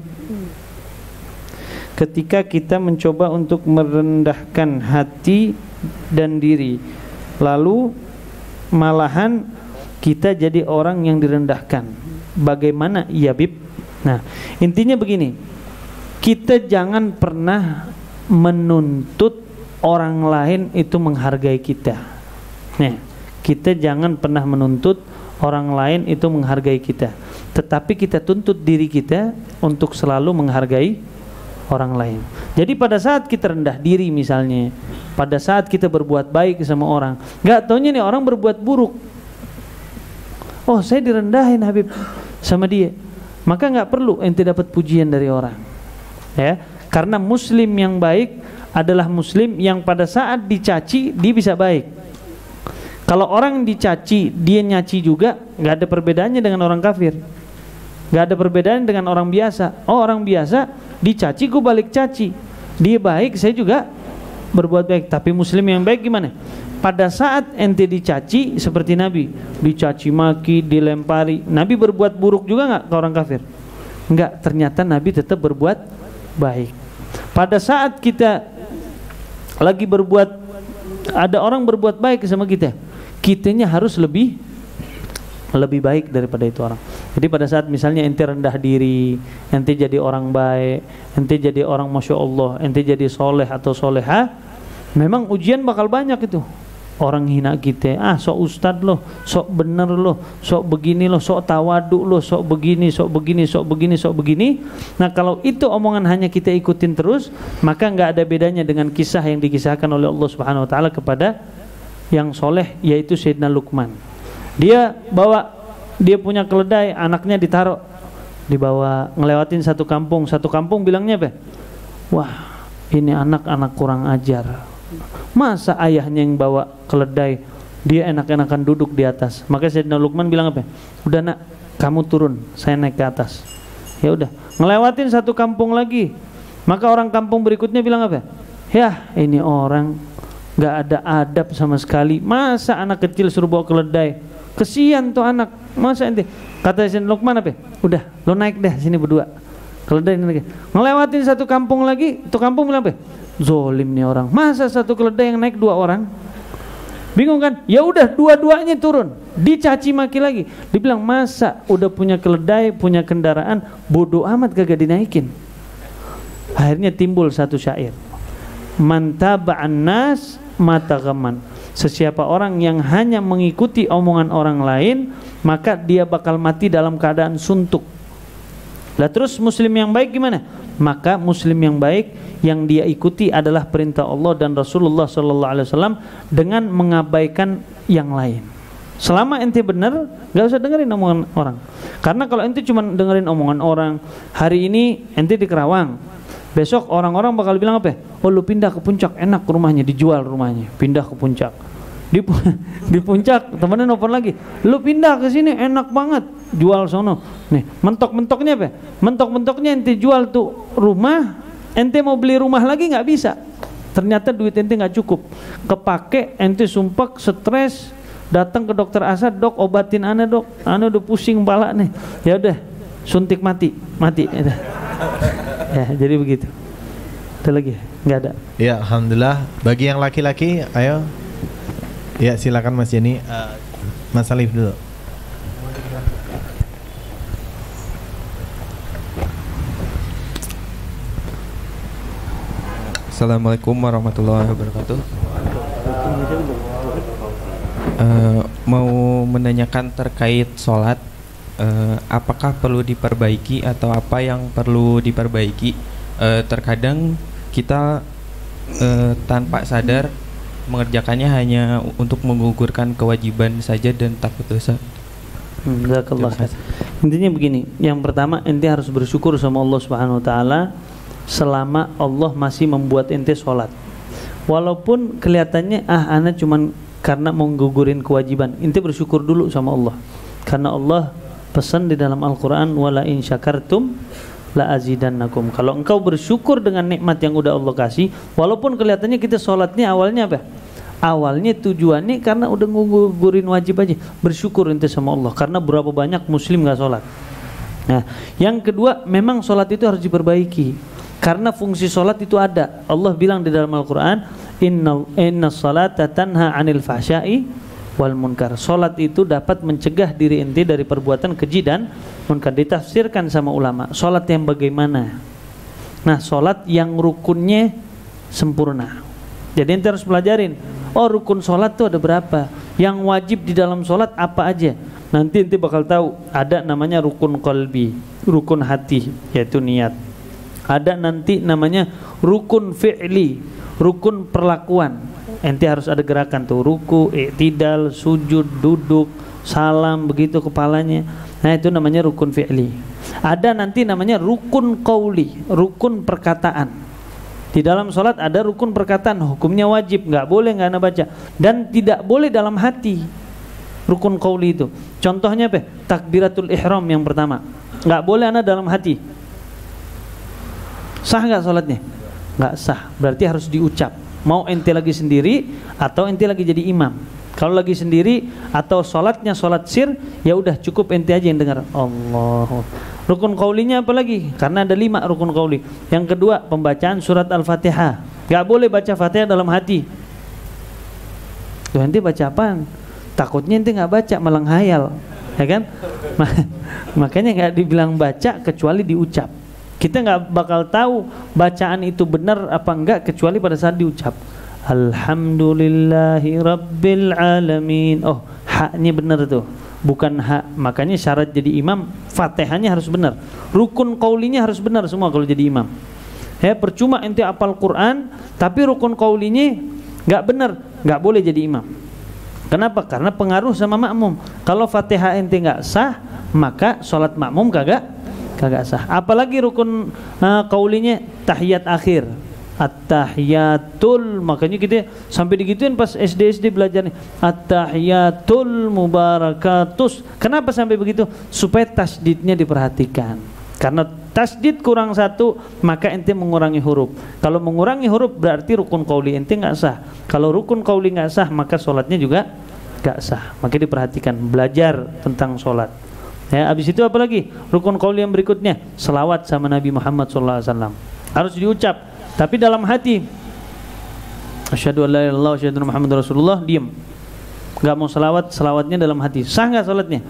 Ketika kita mencoba untuk merendahkan hati dan diri, lalu malahan kita jadi orang yang direndahkan, bagaimana ya Bib? Nah, intinya begini, kita jangan pernah menuntut orang lain itu menghargai kita. Nah, kita jangan pernah menuntut orang lain itu menghargai kita, tetapi kita tuntut diri kita untuk selalu menghargai orang lain. Jadi pada saat kita rendah diri misalnya, pada saat kita berbuat baik sama orang, gak taunya nih orang berbuat buruk, oh saya direndahin Habib sama dia, maka gak perlu ente dapat pujian dari orang, ya. Karena muslim yang baik adalah muslim yang pada saat dicaci dia bisa baik. Kalau orang dicaci dia nyaci juga, gak ada perbedaannya dengan orang kafir, gak ada perbedaan dengan orang biasa. Oh, orang biasa dicaci gue balik caci, dia baik saya juga berbuat baik. Tapi muslim yang baik gimana? Pada saat ente dicaci seperti Nabi, dicaci maki, dilempari, Nabi berbuat buruk juga nggak ke orang kafir? Enggak, ternyata Nabi tetap berbuat baik. Pada saat kita lagi berbuat, ada orang berbuat baik sama kita, kitanya harus lebih baik daripada itu orang. Jadi pada saat misalnya ente rendah diri, ente jadi orang baik, ente jadi orang masya Allah, ente jadi soleh atau soleha, memang ujian bakal banyak itu. Orang hina kita, sok ustad loh, sok bener loh, sok begini loh, sok tawaduk loh, sok begini, sok begini, sok begini, sok begini. Nah kalau itu omongan hanya kita ikutin terus, maka nggak ada bedanya dengan kisah yang dikisahkan oleh Allah Subhanahu Wa Taala kepada yang soleh, yaitu Sayyidina Luqman. Dia punya keledai, anaknya ditaruh, dibawa ngelewatin satu kampung bilangnya apa? Wah, ini anak-anak kurang ajar. Masa ayahnya yang bawa keledai, dia enak-enakan duduk di atas. Maka Sayyidina Luqman bilang apa? Udah nak, kamu turun, saya naik ke atas. Ya udah, ngelewatin satu kampung lagi. Maka orang kampung berikutnya bilang apa? Ya, ini orang nggak ada adab sama sekali. Masa anak kecil suruh bawa keledai? Kesian tuh anak. Masa ente? Kata Sayyidina Luqman apa? Udah, lo naik deh sini berdua. Keledai ini lagi. Ngelewatin satu kampung lagi, itu kampung bilang apa? Zolim nih orang. Masa satu keledai yang naik 2 orang? Bingung kan? Ya udah, dua-duanya turun. Dicaci maki lagi. Dibilang masa udah punya keledai, punya kendaraan, bodoh amat kagak dinaikin. Akhirnya timbul satu syair. Man taba'an nas mataghaman. Sesiapa orang yang hanya mengikuti omongan orang lain, maka dia bakal mati dalam keadaan suntuk. Lah terus muslim yang baik gimana? Maka muslim yang baik yang dia ikuti adalah perintah Allah dan Rasulullah SAW dengan mengabaikan yang lain. Selama ente benar, gak usah dengerin omongan orang. Karena kalau ente cuma dengerin omongan orang, hari ini ente di Kerawang, besok orang-orang bakal bilang apa? Oh lu pindah ke Puncak, enak rumahnya, dijual rumahnya, pindah ke Puncak. Di Puncak temennya nelfon lagi, lu pindah ke sini enak banget, jual sono. Nih mentok-mentoknya apa? Mentok-mentoknya ente jual tuh rumah, ente mau beli rumah lagi nggak bisa. Ternyata duit ente nggak cukup, kepake ente sumpek, stres, datang ke dokter Asad, dok obatin ana dok, ana udah pusing kepala nih. Ya udah, suntik mati. Ya jadi begitu. Ada lagi? Nggak ada. Ya alhamdulillah. Bagi yang laki-laki, ayo. Ya silakan Mas Jenny, Mas Alif dulu. Assalamualaikum warahmatullahi wabarakatuh. Mau menanyakan terkait sholat, apakah perlu diperbaiki atau apa yang perlu diperbaiki? Terkadang kita tanpa sadar mengerjakannya hanya untuk menggugurkan kewajiban saja dan takut dosa. Intinya begini, yang pertama ente harus bersyukur sama Allah Subhanahu Wa Taala selama Allah masih membuat ente sholat. Walaupun kelihatannya ana cuman karena mau gugurin kewajiban. Ente bersyukur dulu sama Allah. Karena Allah pesan di dalam Al-Quran, wala in syakartum la azidannakum. Kalau engkau bersyukur dengan nikmat yang udah Allah kasih, walaupun kelihatannya kita sholatnya awalnya apa? Awalnya tujuannya karena udah ngugurin wajib aja. Bersyukur ente sama Allah. Karena berapa banyak muslim gak sholat. Nah, yang kedua, memang sholat itu harus diperbaiki. Karena fungsi sholat itu ada. Allah bilang di dalam Al-Quran, Inna salata tanha anil fahsyai wal munkar. Sholat itu dapat mencegah diri ente dari perbuatan keji dan munkar. Ditafsirkan sama ulama, sholat yang bagaimana? Nah, sholat yang rukunnya sempurna. Jadi ente harus pelajarin, oh rukun sholat itu ada berapa, yang wajib di dalam sholat apa aja. Nanti ente bakal tahu. Ada namanya rukun qalbi, rukun hati, yaitu niat. Ada nanti namanya rukun fi'li, rukun perlakuan. Ente harus ada gerakan tuh, ruku, i'tidal, sujud, duduk, salam, begitu kepalanya. Nah itu namanya rukun fi'li. Ada nanti namanya rukun qauli, rukun perkataan. Di dalam sholat ada rukun perkataan, hukumnya wajib, nggak boleh nggak ana baca, dan tidak boleh dalam hati. Rukun qauli itu, contohnya apa? Takbiratul ihram yang pertama, nggak boleh ana dalam hati. Sah nggak sholatnya? Nggak sah, berarti harus diucap. Mau ente lagi sendiri atau ente lagi jadi imam. Kalau lagi sendiri atau sholatnya sholat sir, ya udah cukup ente aja yang dengar. Allah. Rukun qaulinya apa lagi? Karena ada 5 rukun qauli. Yang kedua, pembacaan surat Al-Fatihah. Gak boleh baca Fatihah dalam hati. Tuh ente baca apaan? Takutnya ente gak baca malah ngayal, ya kan? Makanya gak dibilang baca kecuali diucap. Kita gak bakal tahu bacaan itu benar apa enggak kecuali pada saat diucap. Alhamdulillahi Rabbil Alamin. Oh, haknya benar tuh, bukan hak. Makanya syarat jadi imam, Fatihahnya harus benar, rukun qaulinya harus benar semua kalau jadi imam. Ya, percuma ente apal Quran tapi rukun qaulinya nggak benar, nggak boleh jadi imam. Kenapa? Karena pengaruh sama makmum. Kalau Fatihah ente nggak sah, maka sholat makmum kagak sah. Apalagi rukun qaulinya tahiyat akhir, at-tahiyatul. Makanya kita sampai digituin pas SD belajarnya, at-tahiyatul mubarakatus. Kenapa sampai begitu? Supaya tasdidnya diperhatikan. Karena tasdid kurang 1, maka ente mengurangi huruf. Kalau mengurangi huruf berarti rukun qauli ente nggak sah. Kalau rukun qauli nggak sah, maka sholatnya juga nggak sah. Maka diperhatikan, belajar tentang sholat. Ya, habis itu apa lagi? Rukun qauli yang berikutnya, selawat sama Nabi Muhammad SAW. Harus diucap, tapi dalam hati. Asyhadu an la ilaha illallah wa asyhadu anna Muhammadar Rasulullah, diam. Enggak mau selawatnya dalam hati. Sah enggak salatnya?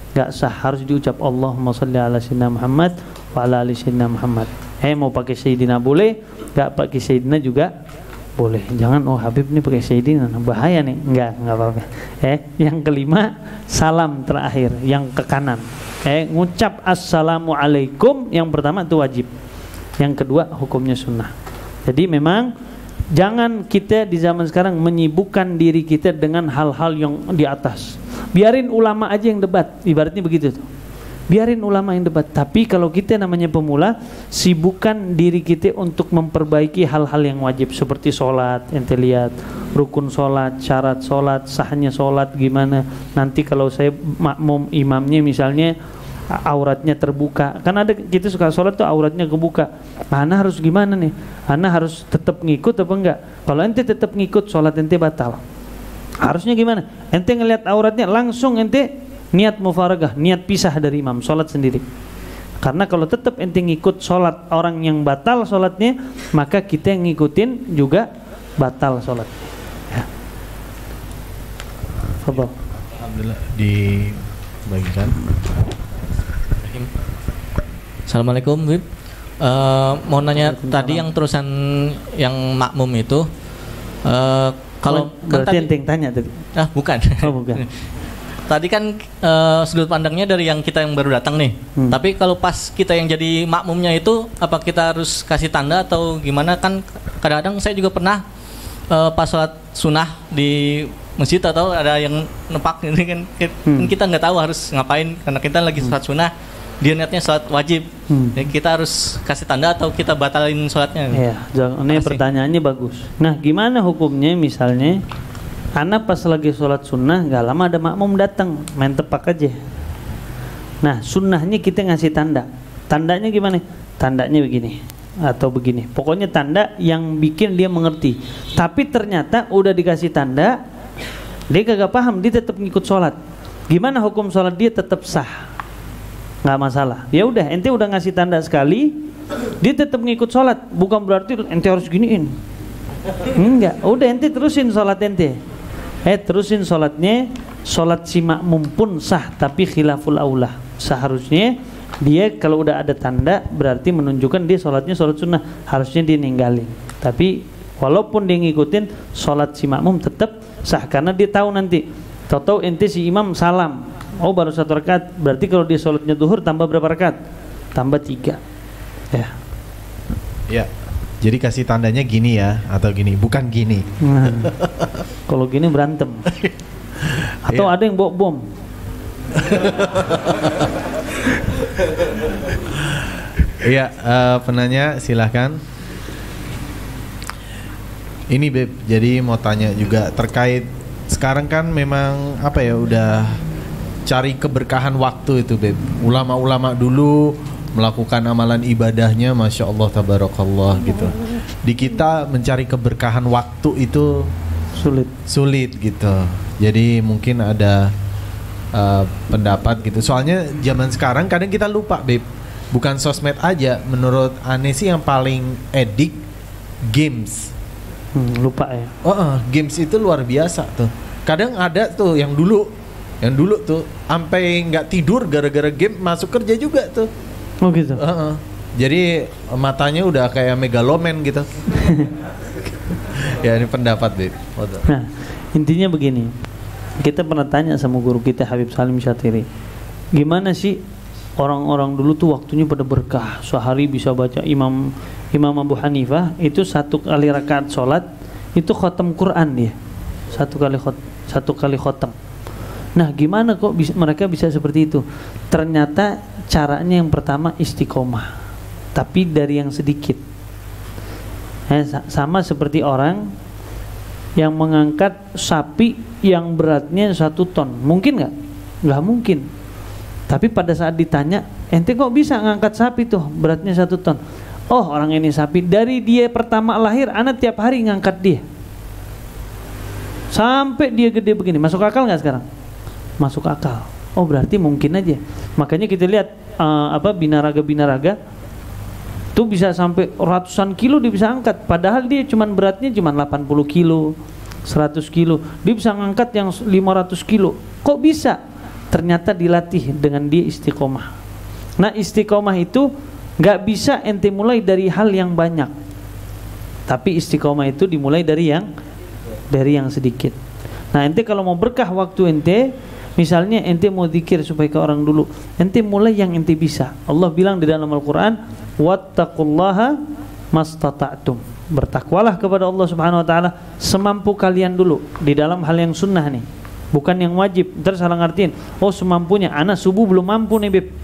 Enggak sah, harus diucap Allahumma shalli ala sayyidina Muhammad wa ala ali sayyidina Muhammad. Mau pakai sayyidina boleh, enggak pakai sayyidina juga boleh. Jangan oh Habib ini pakai sayyidina bahaya nih. Enggak apa-apa. Yang kelima, salam terakhir yang ke kanan. Ngucap assalamualaikum yang pertama itu wajib. Yang kedua hukumnya sunnah. Jadi memang jangan kita di zaman sekarang menyibukkan diri kita dengan hal-hal yang di atas. Biarin ulama aja yang debat, ibaratnya begitu tuh. Biarin ulama yang debat. Tapi kalau kita namanya pemula, sibukkan diri kita untuk memperbaiki hal-hal yang wajib seperti sholat. Ente lihat rukun sholat, syarat sholat, sahnya sholat gimana. Nanti kalau saya makmum imamnya misalnya auratnya terbuka, kan ada kita suka sholat tuh auratnya kebuka. Ana harus gimana nih? Ana harus tetap ngikut apa enggak? Kalau ente tetap ngikut, sholat ente batal. Harusnya gimana? Ente ngelihat auratnya langsung ente niat mufaragah, niat pisah dari imam, sholat sendiri. Karena kalau tetap ente ngikut sholat orang yang batal sholatnya, maka kita yang ngikutin juga batal sholat. Ya. Alhamdulillah dibagikan. Assalamualaikum, Wib. Mau nanya tadi yang terusan yang makmum itu, kalau berarti ente yang tanya tadi. Bukan. Oh, bukan. Tadi kan sudut pandangnya dari yang kita yang baru datang nih. Tapi kalau pas kita yang jadi makmumnya itu, apa kita harus kasih tanda atau gimana? Kan kadang-kadang saya juga pernah pas sholat sunnah di masjid atau ada yang nepak ini kan, kita nggak tahu harus ngapain karena kita lagi sholat sunnah. Dia niatnya sholat wajib, ya kita harus kasih tanda atau kita batalin sholatnya? Iya, ini pertanyaannya bagus. Nah, gimana hukumnya misalnya Ana pas lagi sholat sunnah, gak lama ada makmum datang, main tepak aja. Nah, sunnahnya kita ngasih tanda. Tandanya gimana? Tandanya begini atau begini. Pokoknya tanda yang bikin dia mengerti. Tapi ternyata udah dikasih tanda, dia kagak paham, dia tetap ngikut sholat. Gimana hukum sholat dia? Tetap sah, nggak masalah. Ya udah, ente udah ngasih tanda sekali, dia tetap ngikut sholat. Bukan berarti ente harus giniin. Enggak, udah ente terusin sholat ente. Terusin sholatnya. Sholat si makmum pun sah, tapi khilaful aulah. Seharusnya dia kalau udah ada tanda berarti menunjukkan dia sholatnya sholat sunnah, harusnya dia ninggalin. Tapi walaupun dia ngikutin, sholat si makmum tetap sah karena dia tahu nanti. Tahu-tahu ente si imam salam, oh baru 1 rakaat, berarti kalau dia sholatnya duhur tambah berapa rakaat? Tambah 3. Ya. Jadi kasih tandanya gini ya atau gini, bukan gini. Nah, kalau gini berantem. Atau ada yang bawa bom. Iya, penanya silahkan. Ini Beb, jadi mau tanya juga terkait sekarang kan memang apa ya, udah cari keberkahan waktu itu Beb. Ulama-ulama dulu melakukan amalan ibadahnya Masya Allah tabarakallah gitu. Di kita mencari keberkahan waktu itu sulit gitu. Jadi mungkin ada pendapat gitu. Soalnya zaman sekarang kadang kita lupa Beb, bukan sosmed aja. Menurut Ane sih yang paling edik games. Lupa ya. Games itu luar biasa tuh. Kadang ada tuh yang dulu tuh sampai nggak tidur gara-gara game, masuk kerja juga tuh. Oh gitu. Jadi matanya udah kayak megaloman gitu. Ya ini pendapat Beb. Nah, intinya begini. Kita pernah tanya sama guru kita Habib Salim Syatiri, gimana sih orang-orang dulu tuh waktunya pada berkah, sehari bisa baca Imam Abu Hanifah itu 1 kali rakaat sholat itu khotam Quran dia, 1 kali khotam. Nah gimana kok mereka bisa seperti itu? Ternyata caranya yang pertama istiqomah, tapi dari yang sedikit. Sama seperti orang yang mengangkat sapi yang beratnya 1 ton, mungkin nggak? Nggak mungkin. Tapi pada saat ditanya, ente kok bisa ngangkat sapi tuh beratnya 1 ton? Oh orang ini sapi dari dia pertama lahir, anak tiap hari ngangkat dia sampai dia gede begini. Masuk akal nggak sekarang? Masuk akal. Oh berarti mungkin aja. Makanya kita lihat binaraga tuh bisa sampai ratusan kilo dia bisa angkat, padahal dia beratnya cuma 80 kilo 100 kilo, dia bisa ngangkat yang 500 kilo. Kok bisa? Ternyata dilatih dengan dia istiqomah. Nah istiqomah itu gak bisa ente mulai dari hal yang banyak, tapi istiqomah itu dimulai dari yang sedikit. Nah ente kalau mau berkah waktu ente, misalnya ente mau zikir supaya ke orang dulu, ente mulai yang ente bisa. Allah bilang di dalam Al-Quran, wattaqullaha mastata'tum, bertakwalah kepada Allah Subhanahu wa taala semampu kalian dulu di dalam hal yang sunnah nih, bukan yang wajib. Ntar salah ngertiin, oh semampunya. Anak subuh belum mampu nih Beb,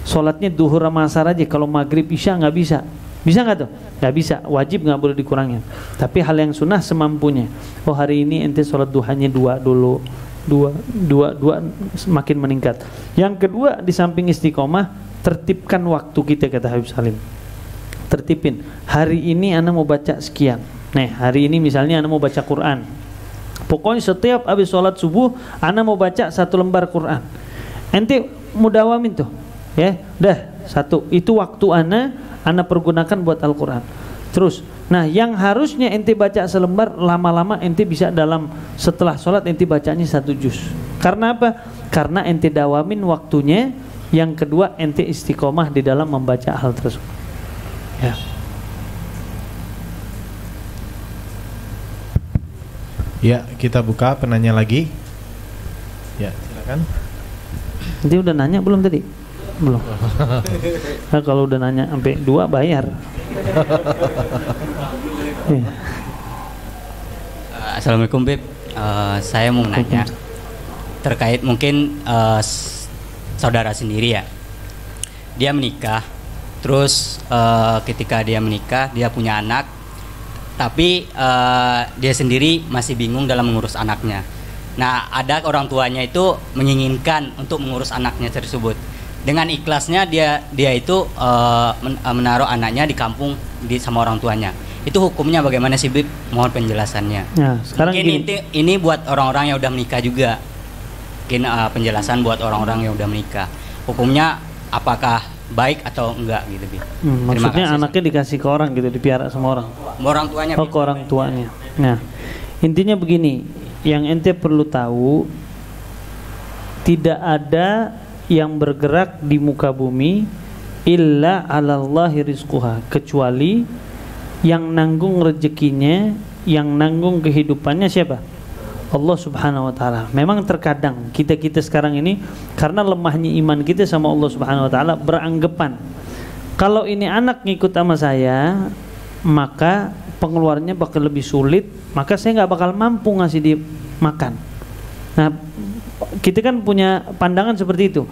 sholatnya duhur sama asar aja, kalau maghrib isya nggak bisa. Bisa nggak tuh? Nggak bisa, wajib nggak boleh dikurangin. Tapi hal yang sunnah semampunya. Oh hari ini ente sholat duhanya 2 dulu, 2 semakin meningkat. Yang kedua, di samping istiqomah, tertibkan waktu kita, kata Habib Salim. Tertipin, hari ini ana mau baca sekian. Nih hari ini misalnya ana mau baca Quran, pokoknya setiap habis sholat subuh ana mau baca 1 lembar Quran. Ente mudawamin tuh ya, dah 1 itu waktu ana pergunakan buat Al-Quran. Terus, nah yang harusnya ente baca selembar, lama-lama ente bisa setelah sholat ente bacanya 1 juz. Karena apa? Karena ente dawamin waktunya. Yang kedua, ente istiqomah di dalam membaca hal tersebut. Ya. Ya, kita buka penanya lagi. Ya, silakan. Nanti udah nanya belum tadi? Belum. Nah, kalau udah nanya sampai 2 bayar. Assalamualaikum Beb. Saya mau nanya terkait mungkin saudara sendiri ya. Dia menikah. Terus ketika dia menikah, dia punya anak. tapi dia sendiri masih bingung dalam mengurus anaknya. Nah, ada orang tuanya itu menginginkan untuk mengurus anaknya tersebut. Dengan ikhlasnya dia itu menaruh anaknya di kampung sama orang tuanya. Itu hukumnya bagaimana sih, Bib? Mohon penjelasannya. Nah, sekarang mungkin ini buat orang-orang yang udah menikah juga. Mungkin penjelasan buat orang-orang yang udah menikah. Hukumnya apakah baik atau enggak gitu, Bib? Maksudnya anaknya dikasih ke orang gitu, dipiara sama orang. Orang tuanya. Oh, ke orang tuanya. Nah, intinya begini, yang ente perlu tahu, tidak ada yang bergerak di muka bumi illa 'alallahi rizquha, kecuali yang nanggung rezekinya, yang nanggung kehidupannya siapa? Allah Subhanahu wa taala. Memang terkadang kita sekarang ini karena lemahnya iman kita sama Allah Subhanahu wa taala beranggapan kalau ini anak ngikut sama saya, maka pengeluarannya bakal lebih sulit, maka saya nggak bakal mampu ngasih dia makan. Nah, kita kan punya pandangan seperti itu.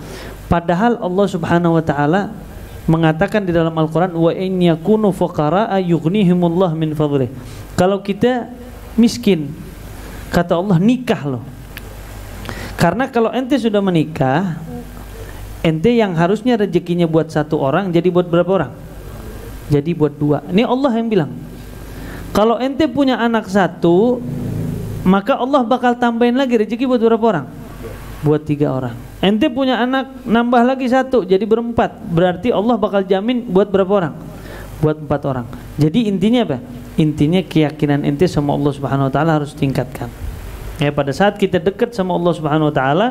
Padahal Allah Subhanahu wa taala mengatakan di dalam Al-Qur'an, wa in yakunu fuqara'a yughnihimullah min fadlih. Kalau kita miskin, kata Allah, nikah loh. Karena kalau ente sudah menikah, ente yang harusnya rezekinya buat satu orang jadi buat berapa orang? Jadi buat dua. Ini Allah yang bilang. Kalau ente punya anak satu, maka Allah bakal tambahin lagi rezeki buat berapa orang? Buat 3 orang. Ente punya anak, nambah lagi 1, jadi berempat. Berarti Allah bakal jamin buat berapa orang? Buat 4 orang. Jadi intinya apa? Intinya keyakinan ente sama Allah Subhanahu wa taala harus tingkatkan. Ya, pada saat kita dekat sama Allah Subhanahu wa taala,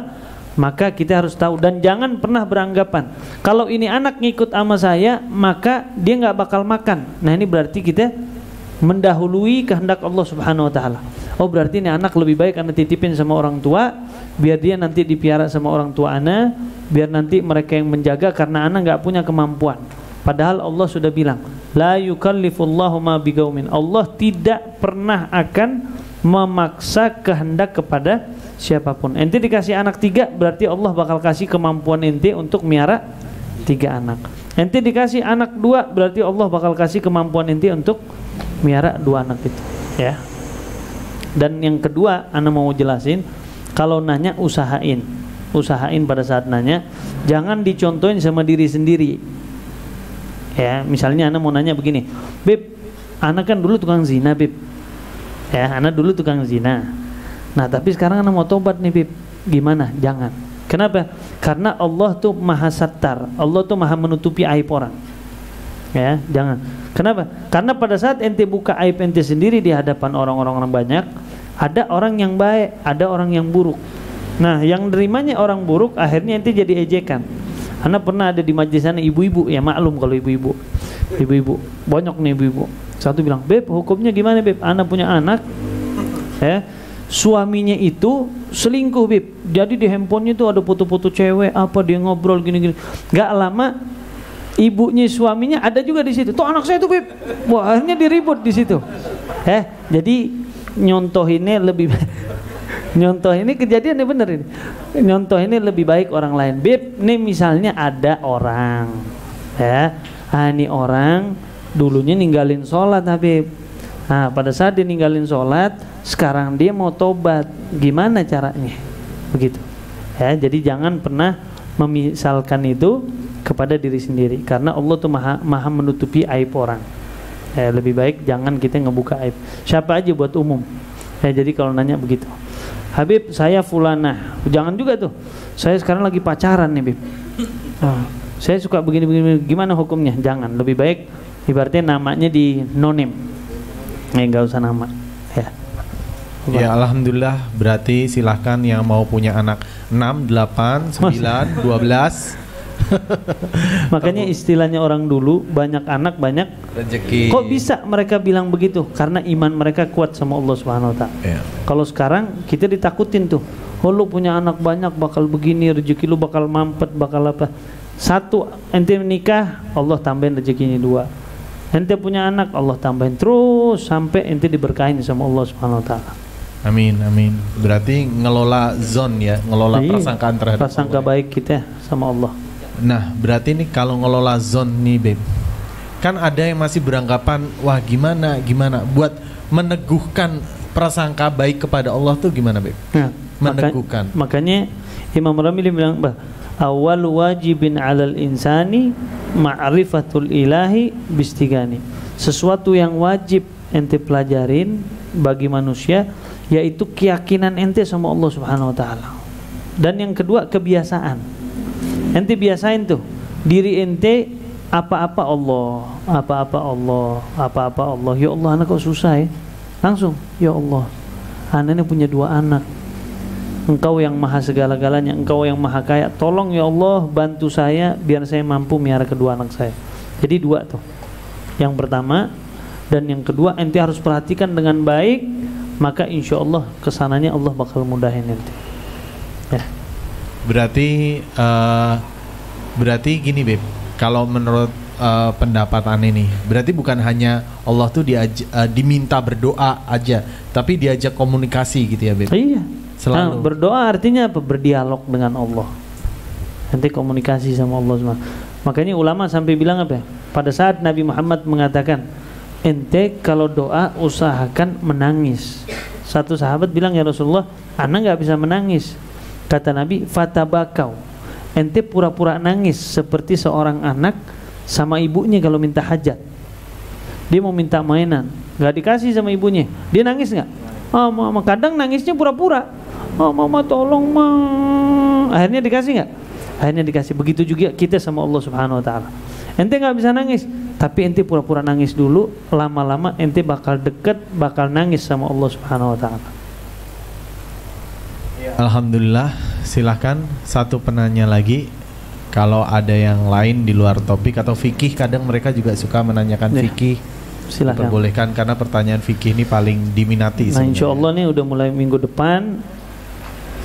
maka kita harus tahu dan jangan pernah beranggapan kalau ini anak ngikut sama saya, maka dia nggak bakal makan. Nah, ini berarti kita mendahului kehendak Allah Subhanahu wa taala. Oh, berarti ini anak lebih baik anda titipin sama orang tua, biar dia nanti dipiara sama orang tua ana, biar nanti mereka yang menjaga karena anak nggak punya kemampuan. Padahal Allah sudah bilang, la yukallifullahu ma biqaumin. Allah tidak pernah akan memaksa kehendak kepada siapapun. Ente dikasih anak 3, berarti Allah bakal kasih kemampuan ente untuk miara 3 anak. Ente dikasih anak 2, berarti Allah bakal kasih kemampuan ente untuk miara 2 anak itu, ya. Dan yang kedua, ana mau jelasin, kalau nanya usahain pada saat nanya, jangan dicontohin sama diri sendiri. Ya, misalnya ana mau nanya begini, Beb, ana kan dulu tukang zina, Beb. Ya, ana dulu tukang zina. Nah, tapi sekarang ana mau tobat nih, Beb. Gimana? Jangan. Kenapa? Karena Allah tuh maha sattar. Allah tuh maha menutupi aib orang. Ya, jangan. Kenapa? Karena pada saat ente buka aib ente sendiri di hadapan orang-orang banyak, ada orang yang baik, ada orang yang buruk. Nah, yang nerimanya orang buruk, akhirnya ente jadi ejekan. Ana pernah ada di majelis sana ibu-ibu, ya maklum kalau ibu-ibu banyak nih ibu-ibu. Satu bilang, Beb, hukumnya gimana, Beb? Ana punya anak, ya, suaminya itu selingkuh, Beb. Jadi di handphonenya itu ada foto-foto cewek, apa dia ngobrol gini-gini. Gak lama ibunya suaminya ada juga di situ. Tuh anak saya tuh, Beb. Wah, akhirnya diribut di situ. Jadi nyontohinnya lebih nyontoh ini kejadiannya bener ini. Nyontoh ini lebih baik orang lain. Beb, nih misalnya ada orang, ya, ini orang dulunya ninggalin sholat, Habib. Nah, pada saat dia ninggalin sholat, sekarang dia mau tobat. Gimana caranya? Begitu. Ya, jadi jangan pernah memisalkan itu kepada diri sendiri, karena Allah tuh maha menutupi aib orang. Ya, lebih baik jangan kita ngebuka aib. Siapa aja buat umum. Ya, jadi kalau nanya begitu. Habib, saya fulanah. Jangan juga tuh. Saya sekarang lagi pacaran nih, Bib. Saya suka begini-begini. Gimana hukumnya? Jangan. Lebih baik ibaratnya namanya di no-name. Nggak usah nama. Ya. Ya, alhamdulillah, berarti silahkan yang mau punya anak 6, 8, 9, 12. Makanya istilahnya orang dulu, banyak anak banyak rezeki. Kok bisa mereka bilang begitu? Karena iman mereka kuat sama Allah Subhanahu wa taala. Ya. Kalau sekarang kita ditakutin tuh, oh lu punya anak banyak bakal begini, rezeki lu bakal mampet, bakal apa. 1, ente menikah, Allah tambahin rezekinya 2. Ente punya anak, Allah tambahin terus sampai ente diberkahin sama Allah Subhanahu wa taala. Amin, amin. Berarti ngelola zon ya, ngelola prasangkaan terhadap prasangka baik kita sama Allah. Nah, berarti nih kalau ngelola zon nih, Beb, kan ada yang masih beranggapan wah gimana buat meneguhkan prasangka baik kepada Allah tuh gimana, Beb? Nah, meneguhkan. Makanya Imam Ramli bilang awal wajibin 'alal insani ma'rifatul ilahi bistigani. Sesuatu yang wajib ente pelajarin bagi manusia yaitu keyakinan ente sama Allah Subhanahu wa taala. Dan yang kedua kebiasaan. Ente biasain tuh diri ente apa-apa Allah, apa-apa Allah, apa-apa Allah. Ya Allah, anak kok susah ya? Langsung, ya Allah, anak ini punya 2 anak. Engkau yang maha segala-galanya, Engkau yang maha kaya. Tolong ya Allah bantu saya biar saya mampu miara kedua anak saya. Jadi 2 tuh. Yang pertama dan yang kedua ente harus perhatikan dengan baik, maka insya Allah kesananya Allah bakal mudahin ente. Ya. Berarti gini, Beb. Kalau menurut pendapat Ane nih, berarti bukan hanya Allah tuh diminta berdoa aja, tapi diajak komunikasi gitu ya, Beb? Iya. Selalu. Nah, berdoa artinya apa? Berdialog dengan Allah. Nanti komunikasi sama Allah semua. Makanya ulama sampai bilang apa? Pada saat Nabi Muhammad mengatakan, ente kalau doa usahakan menangis. Satu sahabat bilang, ya Rasulullah, anak nggak bisa menangis. Kata Nabi, fatabakau. Ente pura-pura nangis seperti seorang anak sama ibunya kalau minta hajat. Dia mau minta mainan, nggak dikasih sama ibunya. Dia nangis nggak? Oh, mama. Kadang nangisnya pura-pura. Oh, mama tolong ma. Akhirnya dikasih nggak? Akhirnya dikasih. Begitu juga kita sama Allah Subhanahu Wa Taala. Ente nggak bisa nangis, tapi ente pura-pura nangis dulu. Lama-lama ente bakal deket, bakal nangis sama Allah Subhanahu Wa Taala. Alhamdulillah. Silahkan satu penanya lagi. Kalau ada yang lain di luar topik atau fikih, kadang mereka juga suka menanyakan fikih. Silahkan. Diperbolehkan karena pertanyaan fikih ini paling diminati. Nah, insya Allah nih udah mulai minggu depan,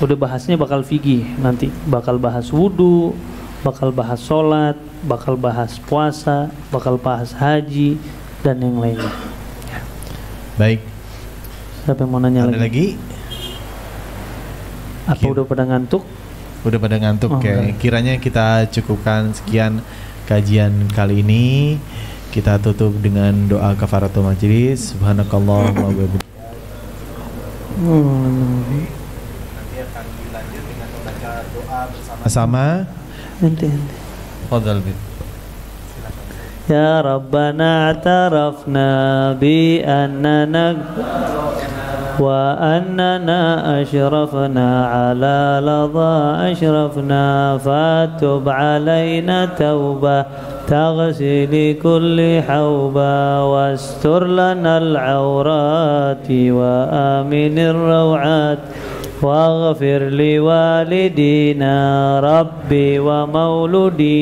udah bahasnya bakal fikih nanti, bakal bahas wudu, bakal bahas sholat, bakal bahas puasa, bakal bahas haji dan yang lainnya. Baik. Siapa yang mau nanya ada lagi? Apa udah pada ngantuk? Udah pada ngantuk. Oh, Oke. Kiranya kita cukupkan sekian kajian kali ini. Kita tutup dengan doa kafaratul majlis. Subhanakallahumma wa bihamdika. Nanti akan dilanjut dengan membaca doa bersama-sama. Nanti. Fadhal bid. Ya Rabbana atarafna bi annana wa annana ashrafna ala ladha ashrafna fatub alayna tawbah taghsili kulli hawba wastur lana al-awrati wa aminir rawat واغفر لوالدينا ربي ومولودي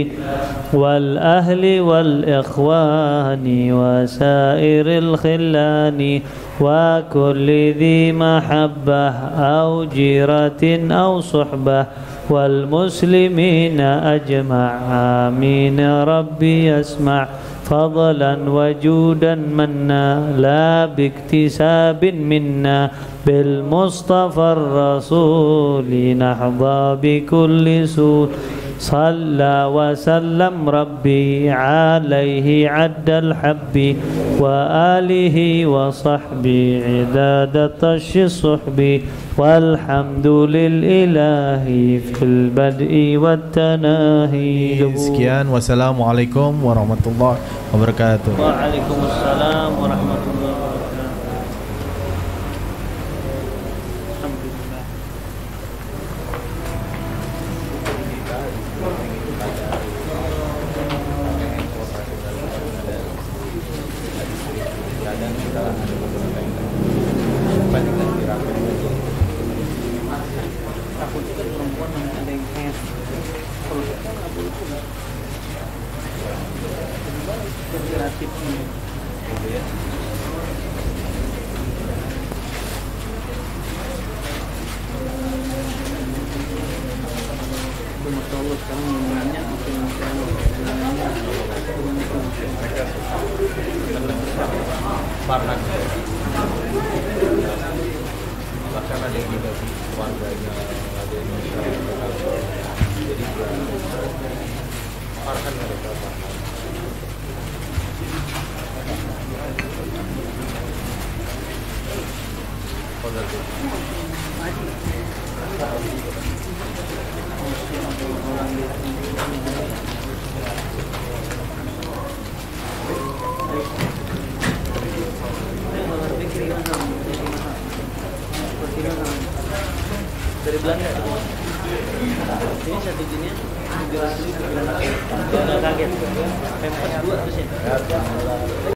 والأهل والإخوان وسائر الخلان وكل ذي محبة أو جيرة أو صحبة والمسلمين أجمع آمين ربي يسمع فضلا وجودا منا لا باكتساب منا بالمصطفى الرسول نحظى بكل سوء صلى وسلم ربي عليه عد الحب وآله وصحبه عداد طش الصحب والحمد لله في البدء والتناهي. Sekian, wassalamualaikum warahmatullahi wabarakatuh. Waalaikumsalam warahmatullahi wabarakatuh. Bahkan ada yang dibagi keluarganya, ada yang masyarakat. Jadi parkan mereka bahkan. Dari Belanda. Ini satu jenis 300.000. Kaget. Pempes 2 terus ya.